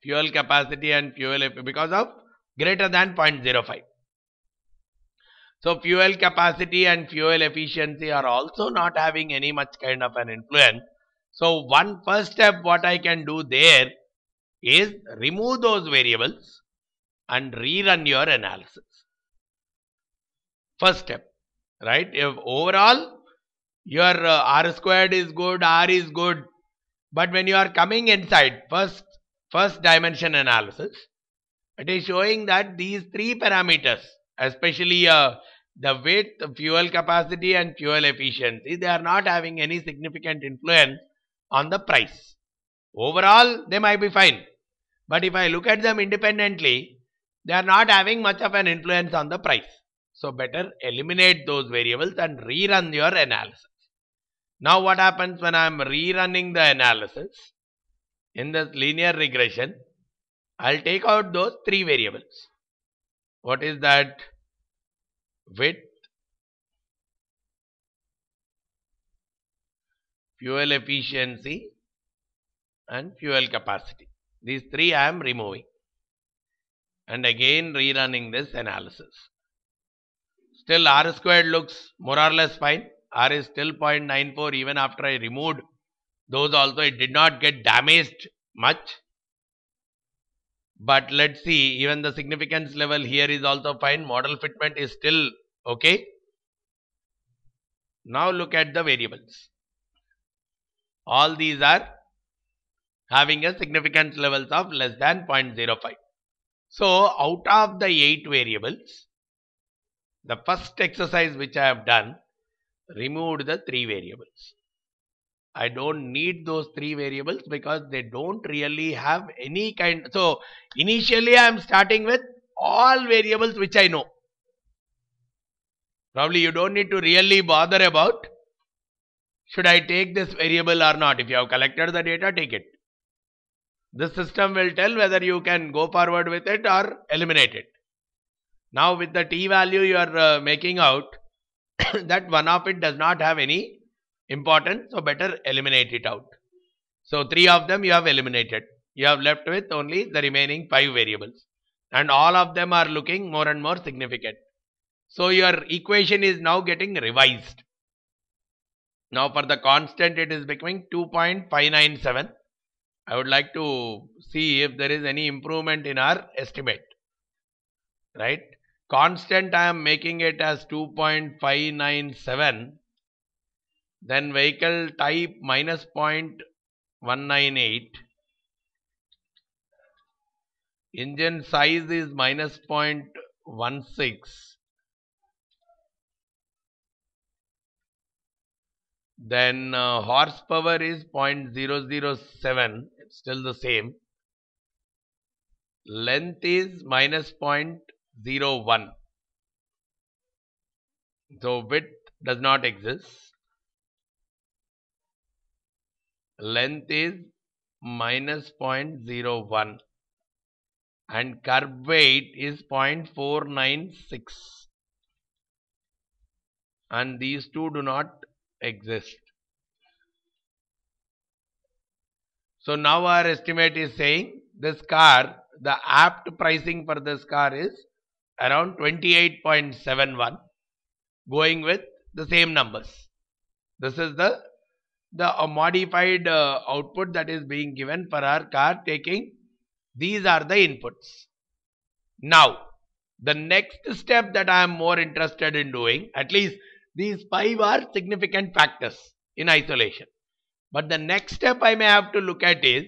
Fuel capacity and fuel because of greater than 0.05. So fuel capacity and fuel efficiency are also not having any much kind of an influence. So one first step what I can do there is remove those variables and rerun your analysis. First step, right? If overall your R squared is good, R is good, but when you are coming inside first dimension analysis, it is showing that these 3 parameters, especially the width, fuel capacity and fuel efficiency, they are not having any significant influence on the price. Overall, they might be fine, but if I look at them independently, they are not having much of an influence on the price. So better eliminate those variables and rerun your analysis. Now what happens when I am rerunning the analysis in this linear regression? I'll take out those 3 variables. What is that? Width, fuel efficiency and fuel capacity. These 3 I am removing and again rerunning this analysis. Still R squared looks more or less fine. R is still 0.94 even after I removed those also. It did not get damaged much. But let's see, even the significance level here is also fine. Model fitment is still okay. Now look at the variables. All these are having a significance levels of less than 0.05. So out of the 8 variables, the first exercise which I have done, removed the 3 variables. I don't need those 3 variables because they don't really have any kind. So initially I am starting with all variables which I know. Probably you don't need to really bother about should I take this variable or not. If you have collected the data, take it. This system will tell whether you can go forward with it or eliminate it. Now with the t value you are making out that one of it does not have any important, so better eliminate it out. So 3 of them you have eliminated. You have left with only the remaining 5 variables. And all of them are looking more and more significant. So your equation is now getting revised. Now for the constant it is becoming 2.597. I would like to see if there is any improvement in our estimate. Right? Constant I am making it as 2.597. Then vehicle type minus 0.198. Engine size is minus 0.16. Then horsepower is 0.007. It's still the same. Length is minus 0.01. So width does not exist. Length is minus 0.01. And curb weight is 0.496. And these two do not exist. So now our estimate is saying this car, the apt pricing for this car is around 28.71, going with the same numbers. This is the modified output that is being given for our car, taking these are the inputs. Now the next step that I am more interested in doing, at least these 5 are significant factors in isolation. But the next step I may have to look at is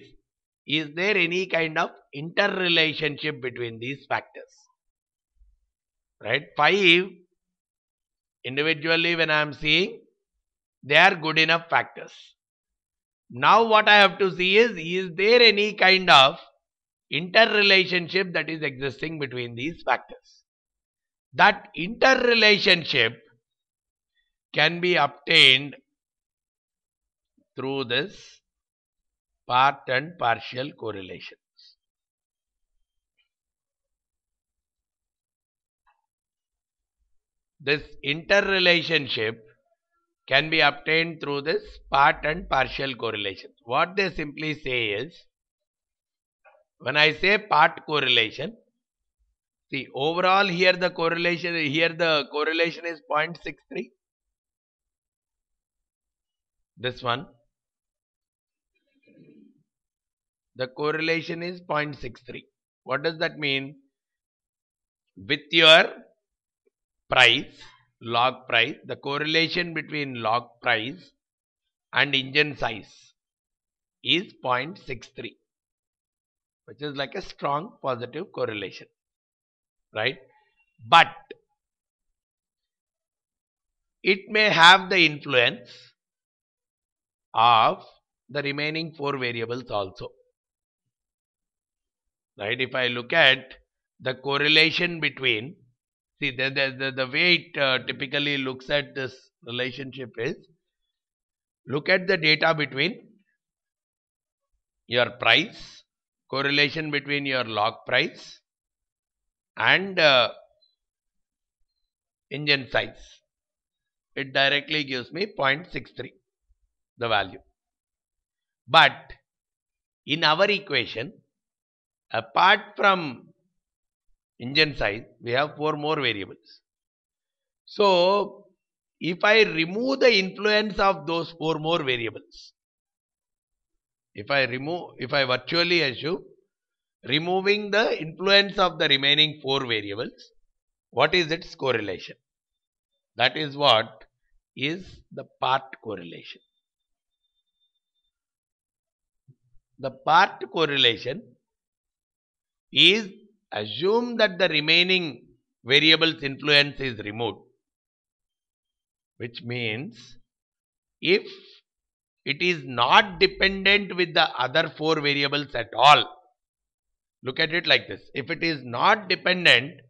there any kind of interrelationship between these factors? Right? 5 individually when I am seeing, they are good enough factors. Now what I have to see is there any kind of interrelationship that is existing between these factors? That interrelationship can be obtained through this part and partial correlations. This interrelationship can be obtained through this part and partial correlations. What they simply say is, when I say part correlation, see overall here the correlation is 0.63. This one, the correlation is 0.63. What does that mean? With your price, log price, the correlation between log price and engine size is 0.63, which is like a strong positive correlation, right? But it may have the influence of the remaining 4 variables also, right? If I look at the correlation between, see the way it typically looks at this relationship is, look at the data between your price, correlation between your log price and engine size. It directly gives me 0.63, the value. But in our equation, apart from engine size, we have 4 more variables. So if I remove the influence of those 4 more variables, if I virtually assume removing the influence of the remaining 4 variables, what is its correlation? That is what is the part correlation. The part correlation is, assume that the remaining variables influence is removed, which means if it is not dependent with the other 4 variables at all, look at it like this, if it is not dependent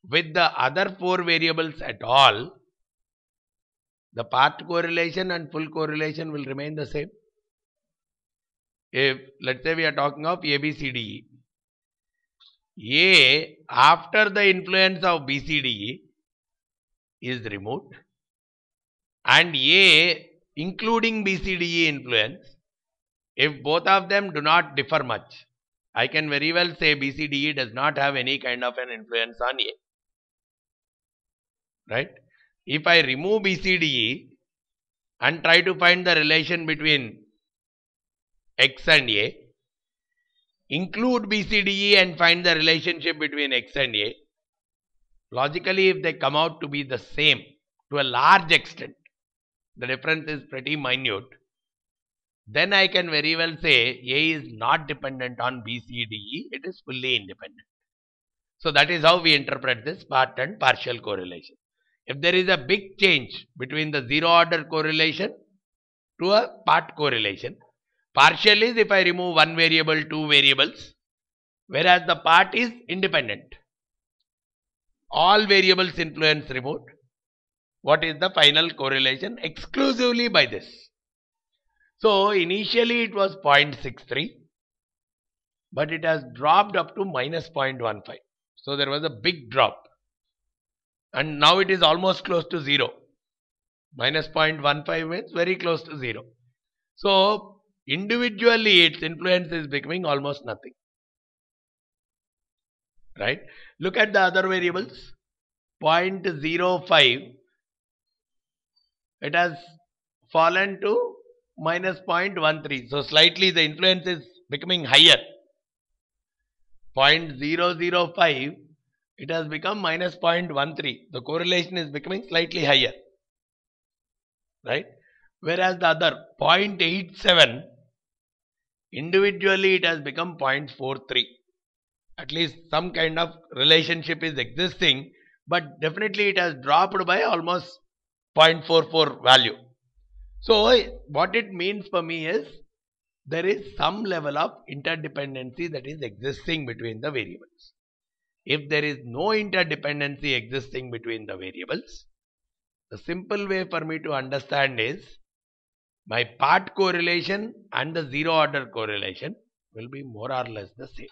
with the other 4 variables at all, the part correlation and full correlation will remain the same. If let's say we are talking of ABCDE, A after the influence of BCDE is removed and A including BCDE influence, if both of them do not differ much, I can very well say BCDE does not have any kind of an influence on A. Right? If I remove BCDE and try to find the relation between X and A, include BCDE and find the relationship between X and A, logically if they come out to be the same to a large extent, the difference is pretty minute, then I can very well say A is not dependent on BCDE, it is fully independent. So that is how we interpret this part and partial correlation. If there is a big change between the zero order correlation to a part correlation, partial is if I remove one variable, two variables, whereas the part is independent. All variables influence removed. What is the final correlation? Exclusively by this. So initially it was 0.63, but it has dropped up to minus 0.15. So there was a big drop. And now it is almost close to 0. Minus 0.15 means very close to 0. So individually its influence is becoming almost nothing. Right? Look at the other variables. 0.05. It has fallen to minus 0.13. So slightly the influence is becoming higher. 0.005. It has become minus 0.13. The correlation is becoming slightly higher. Right? Whereas the other 0.87, individually it has become 0.43. At least some kind of relationship is existing, but definitely it has dropped by almost 0.44 value. So what it means for me is there is some level of interdependency that is existing between the variables. If there is no interdependency existing between the variables, the simple way for me to understand is my part correlation and the zero order correlation will be more or less the same.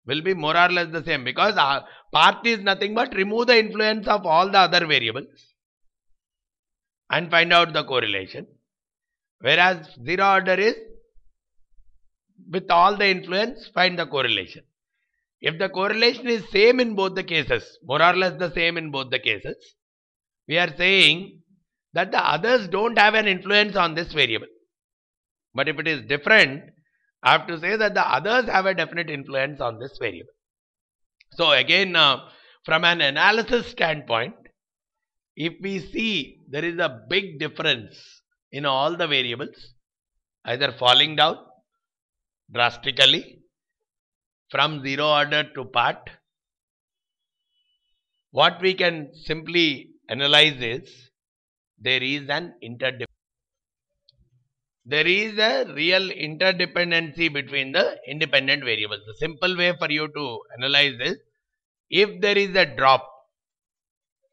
Will be more or less the same because part is nothing but remove the influence of all the other variables and find out the correlation. Whereas zero order is with all the influence find the correlation. If the correlation is same in both the cases, more or less the same in both the cases, we are saying that the others don't have an influence on this variable. But if it is different, I have to say that the others have a definite influence on this variable. So again, from an analysis standpoint, if we see there is a big difference in all the variables, either falling down drastically from zero order to part, what we can simply analyze is there is an interdependency. There is a real interdependency between the independent variables. The simple way for you to analyze is, if there is a drop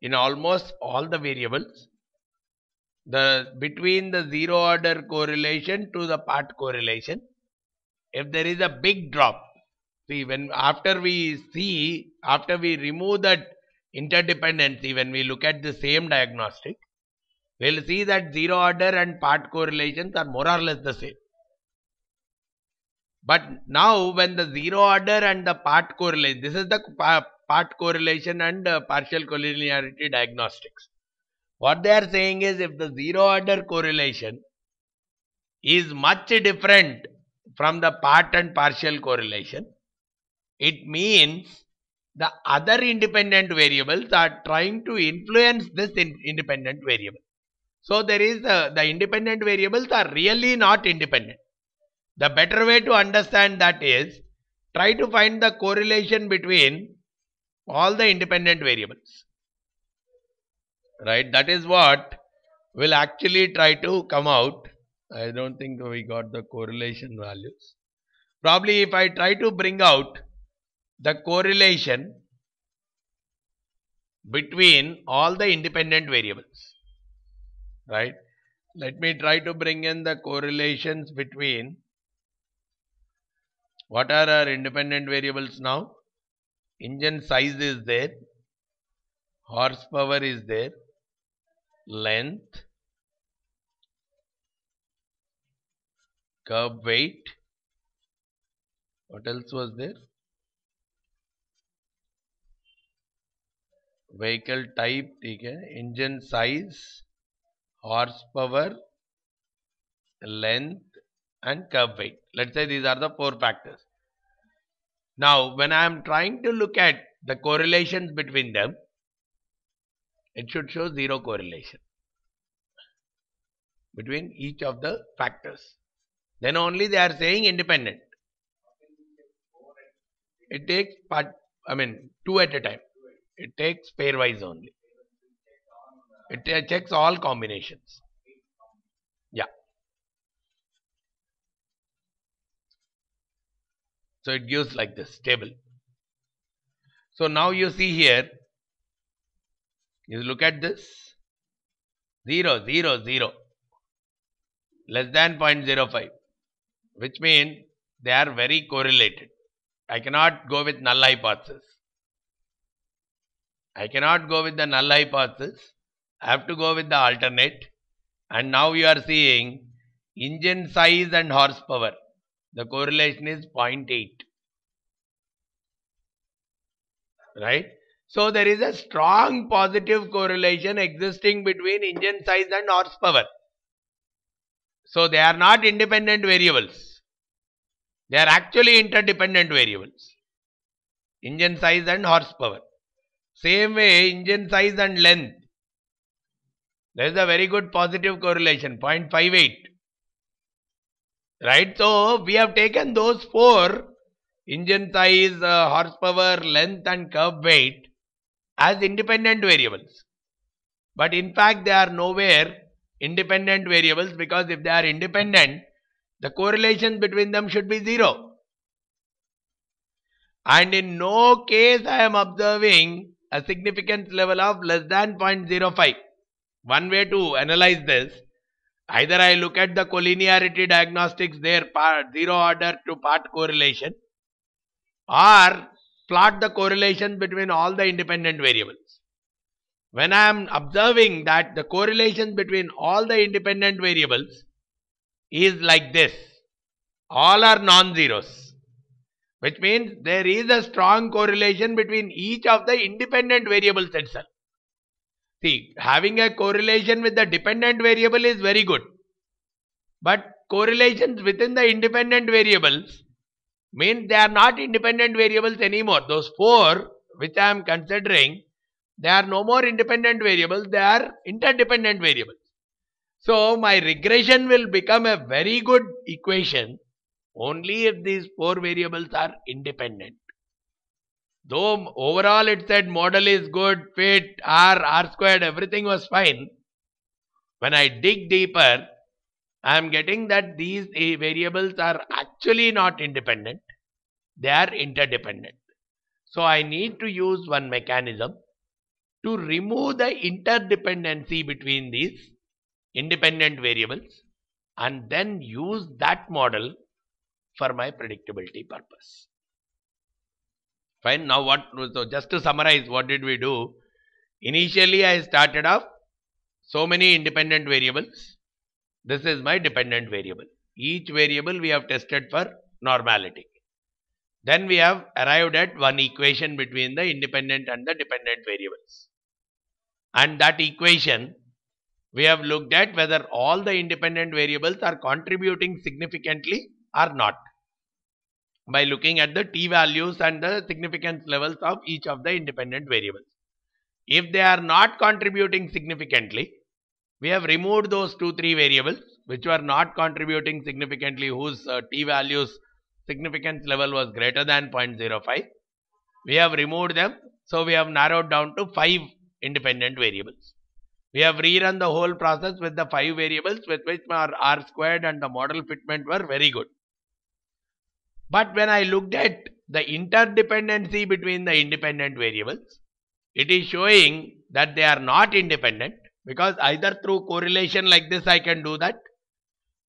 in almost all the variables, between the zero order correlation to the part correlation, if there is a big drop, see, after we remove that interdependency, when we look at the same diagnostic, we will see that zero order and part correlations are more or less the same. But now when the zero order and the part correlation, this is the part correlation and partial collinearity diagnostics. What they are saying is, if the zero order correlation is much different from the part and partial correlation, it means the other independent variables are trying to influence this independent variable. So there is the independent variables are really not independent. The better way to understand that is, try to find the correlation between all the independent variables. Right? That is what will actually try to come out. I don't think we got the correlation values. Probably if I try to bring out the correlation between all the independent variables. Right? Let me try to bring in the correlations between, what are our independent variables now? Engine size is there, horsepower is there, length, curb weight. What else was there? Vehicle type, engine size, horsepower, length and curb weight. Let's say these are the 4 factors. Now, when I am trying to look at the correlations between them, it should show 0 correlation between each of the factors. Then only they are saying independent. It takes 2 at a time. It takes pairwise only. It checks all combinations. Yeah. So it gives like this table. So now you see here, you look at this 0, 0, 0, less than 0.05, which means they are very correlated. I cannot go with null hypothesis. I cannot go with the null hypothesis. I have to go with the alternate. And now you are seeing engine size and horsepower. The correlation is 0.8. Right? So there is a strong positive correlation existing between engine size and horsepower. So they are not independent variables. They are actually interdependent variables. Engine size and horsepower. Same way, engine size and length. There is a very good positive correlation, 0.58. Right? So we have taken those 4, engine size, horsepower, length and curb weight, as independent variables. But in fact, they are nowhere independent variables, because if they are independent, the correlation between them should be 0. And in no case I am observing a significance level of less than 0.05. One way to analyze this, either I look at the collinearity diagnostics there, 0 order to part correlation, or plot the correlation between all the independent variables. When I am observing that the correlation between all the independent variables is like this, all are non-zeros, which means there is a strong correlation between each of the independent variables itself. See, having a correlation with the dependent variable is very good, but correlations within the independent variables means they are not independent variables anymore. Those 4 which I am considering, they are no more independent variables, they are interdependent variables. So my regression will become a very good equation only if these 4 variables are independent. Though overall it said model is good, fit, R squared, everything was fine. When I dig deeper, I am getting that these variables are actually not independent. They are interdependent. So I need to use one mechanism to remove the interdependency between these independent variables and then use that model for my predictability purpose. Fine. Now so just to summarize, what did we do? Initially I started off so many independent variables. This is my dependent variable. Each variable we have tested for normality. Then we have arrived at one equation between the independent and the dependent variables. And that equation, we have looked at whether all the independent variables are contributing significantly or not, by looking at the t-values and the significance levels of each of the independent variables. If they are not contributing significantly, we have removed those 2-3 variables which were not contributing significantly, whose t-values significance level was greater than 0.05. We have removed them, so we have narrowed down to 5 independent variables. We have rerun the whole process with the 5 variables with which our R squared and the model fitment were very good. But when I looked at the interdependency between the independent variables, it is showing that they are not independent, because either through correlation like this I can do that,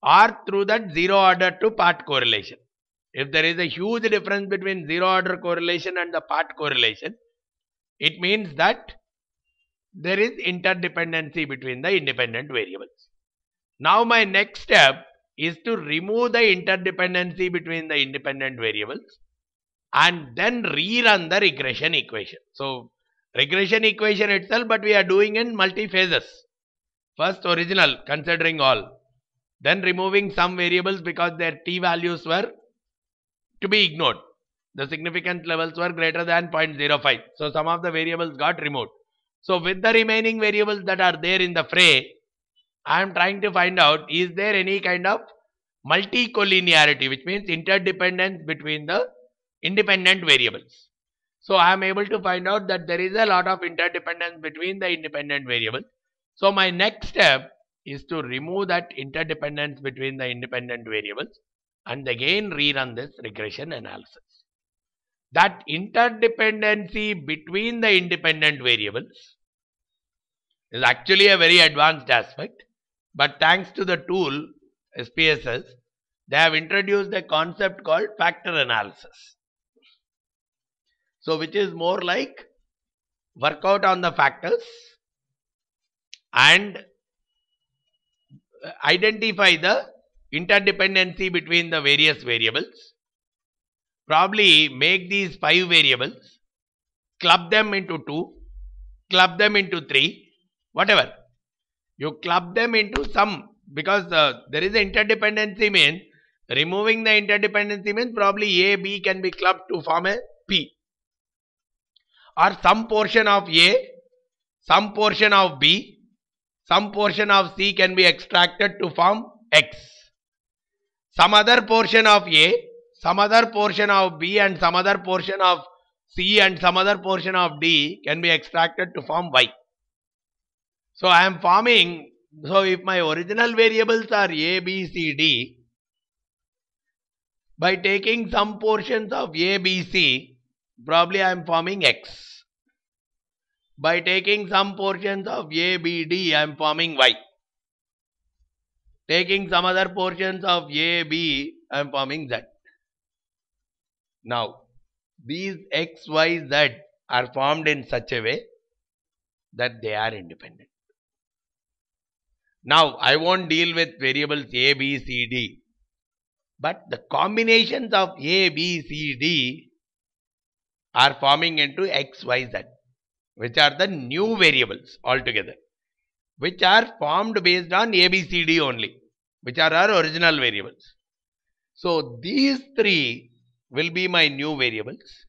or through that 0 order to part correlation. If there is a huge difference between 0 order correlation and the part correlation, it means that there is interdependency between the independent variables. Now my next step is to remove the interdependency between the independent variables and then rerun the regression equation. So regression equation itself, but we are doing in multi-phases. First original, considering all. Then removing some variables because their t values were to be ignored. The significance levels were greater than 0.05. So some of the variables got removed. So with the remaining variables that are there in the fray, I am trying to find out, is there any kind of multi-collinearity, which means interdependence between the independent variables. So I am able to find out that there is a lot of interdependence between the independent variables. So my next step is to remove that interdependence between the independent variables and again rerun this regression analysis. That interdependency between the independent variables is actually a very advanced aspect, but thanks to the tool SPSS, they have introduced a concept called factor analysis. So which is more like work out on the factors and identify the interdependency between the various variables. Probably make these 5 variables, club them into 2, club them into 3, whatever. You club them into some, because there is an interdependency means, removing the interdependency means probably A, B can be clubbed to form a P. Or some portion of A, some portion of B, some portion of C can be extracted to form X. Some other portion of A, some other portion of B and some other portion of C and some other portion of D can be extracted to form Y. So I am forming, so if my original variables are A, B, C, D, by taking some portions of A, B, C, probably I am forming X. By taking some portions of A, B, D, I am forming Y. Taking some other portions of A, B, I am forming Z. Now, these X, Y, Z are formed in such a way that they are independent. Now, I won't deal with variables A, B, C, D, but the combinations of A, B, C, D are forming into X, Y, Z, which are the new variables altogether, which are formed based on A, B, C, D only, which are our original variables. So, these 3 will be my new variables,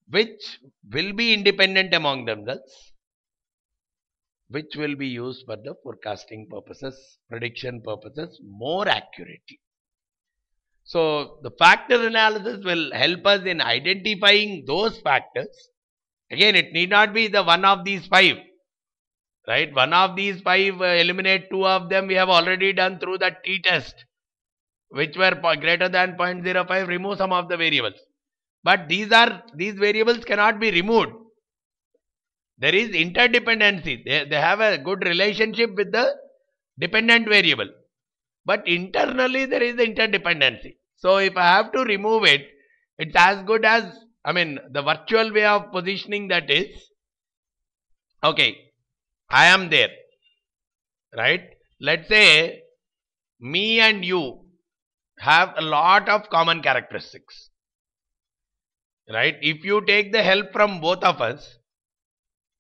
which will be independent among themselves, which will be used for the forecasting purposes, prediction purposes more accurately. So the factor analysis will help us in identifying those factors. Again, it need not be the one of these 5, right? One of these 5, eliminate 2 of them, we have already done through the t-test, which were greater than 0.05, remove some of the variables. But these variables cannot be removed. There is interdependency. They have a good relationship with the dependent variable. But internally there is interdependency. So if I have to remove it, it's as good as, the virtual way of positioning that is, okay, I am there, right? Let's say me and you have a lot of common characteristics, right? If you take the help from both of us,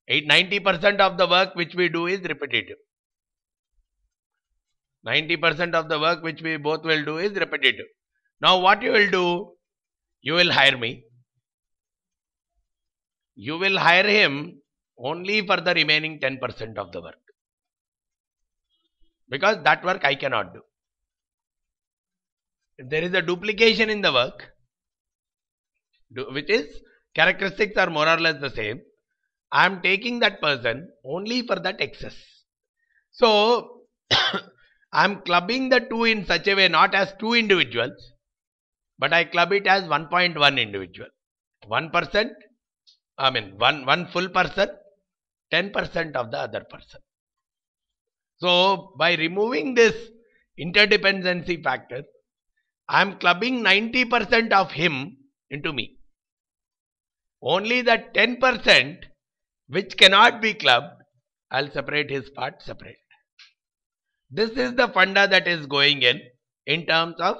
90% of the work which we do is repetitive. 90% of the work which we both will do is repetitive. Now what you will do? You will hire me. You will hire him only for the remaining 10% of the work. Because that work I cannot do. If there is a duplication in the work, which is characteristics are more or less the same, I am taking that person only for that excess. So, I am clubbing the 2 in such a way, not as 2 individuals, but I club it as 1.1 individual. 1%, one full person, 10% of the other person. So, by removing this interdependency factor, I am clubbing 90% of him into me. Only the 10% which cannot be clubbed, I'll separate his part separate. This is the funda that is going in terms of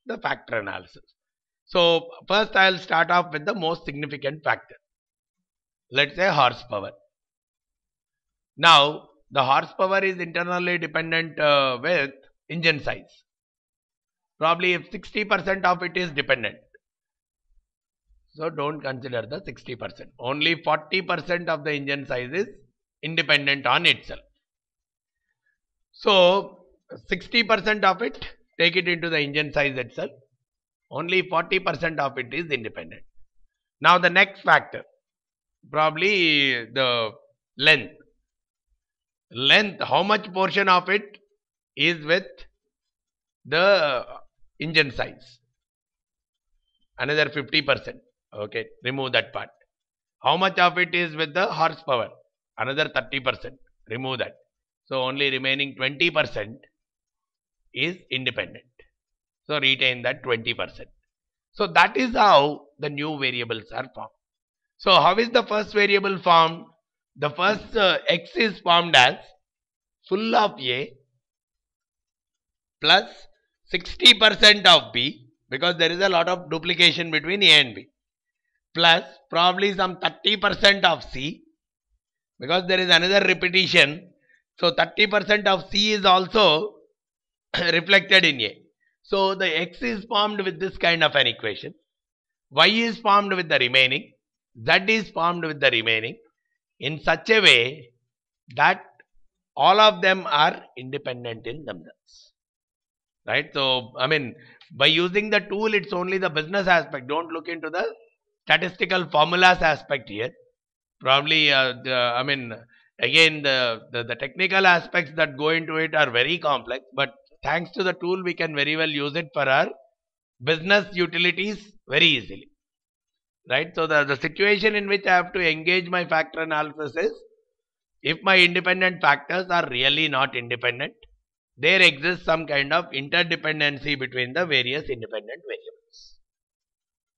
the factor analysis. So first I'll start off with the most significant factor. Let's say horsepower. Now the horsepower is internally dependent with engine size. Probably if 60% of it is dependent. So don't consider the 60%. Only 40% of the engine size is independent on itself. So 60% of it, take it into the engine size itself. Only 40% of it is independent. Now the next factor, probably the length. Length, how much portion of it is with the engine size? Another 50%. Okay, remove that part. How much of it is with the horsepower? Another 30%. Remove that. So only remaining 20% is independent. So retain that 20%. So that is how the new variables are formed. So how is the first variable formed? The first x is formed as full of A plus 60% of B, because there is a lot of duplication between A and B, plus probably some 30% of C, because there is another repetition. So 30% of C is also reflected in A. So the x is formed with this kind of an equation. Y is formed with the remaining. Z is formed with the remaining in such a way that all of them are independent in themselves. Right? So, I mean, by using the tool, it's only the business aspect. Don't look into the statistical formulas aspect here. Probably, again, the technical aspects that go into it are very complex, but thanks to the tool, we can very well use it for our business utilities very easily. Right? So the situation in which I have to engage my factor analysis is, if my independent factors are really not independent, there exists some kind of interdependency between the various independent variables.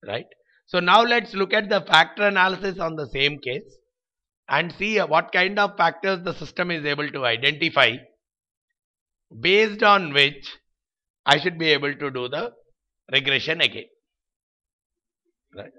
Right? So now let's look at the factor analysis on the same case and see what kind of factors the system is able to identify, based on which I should be able to do the regression again. Right?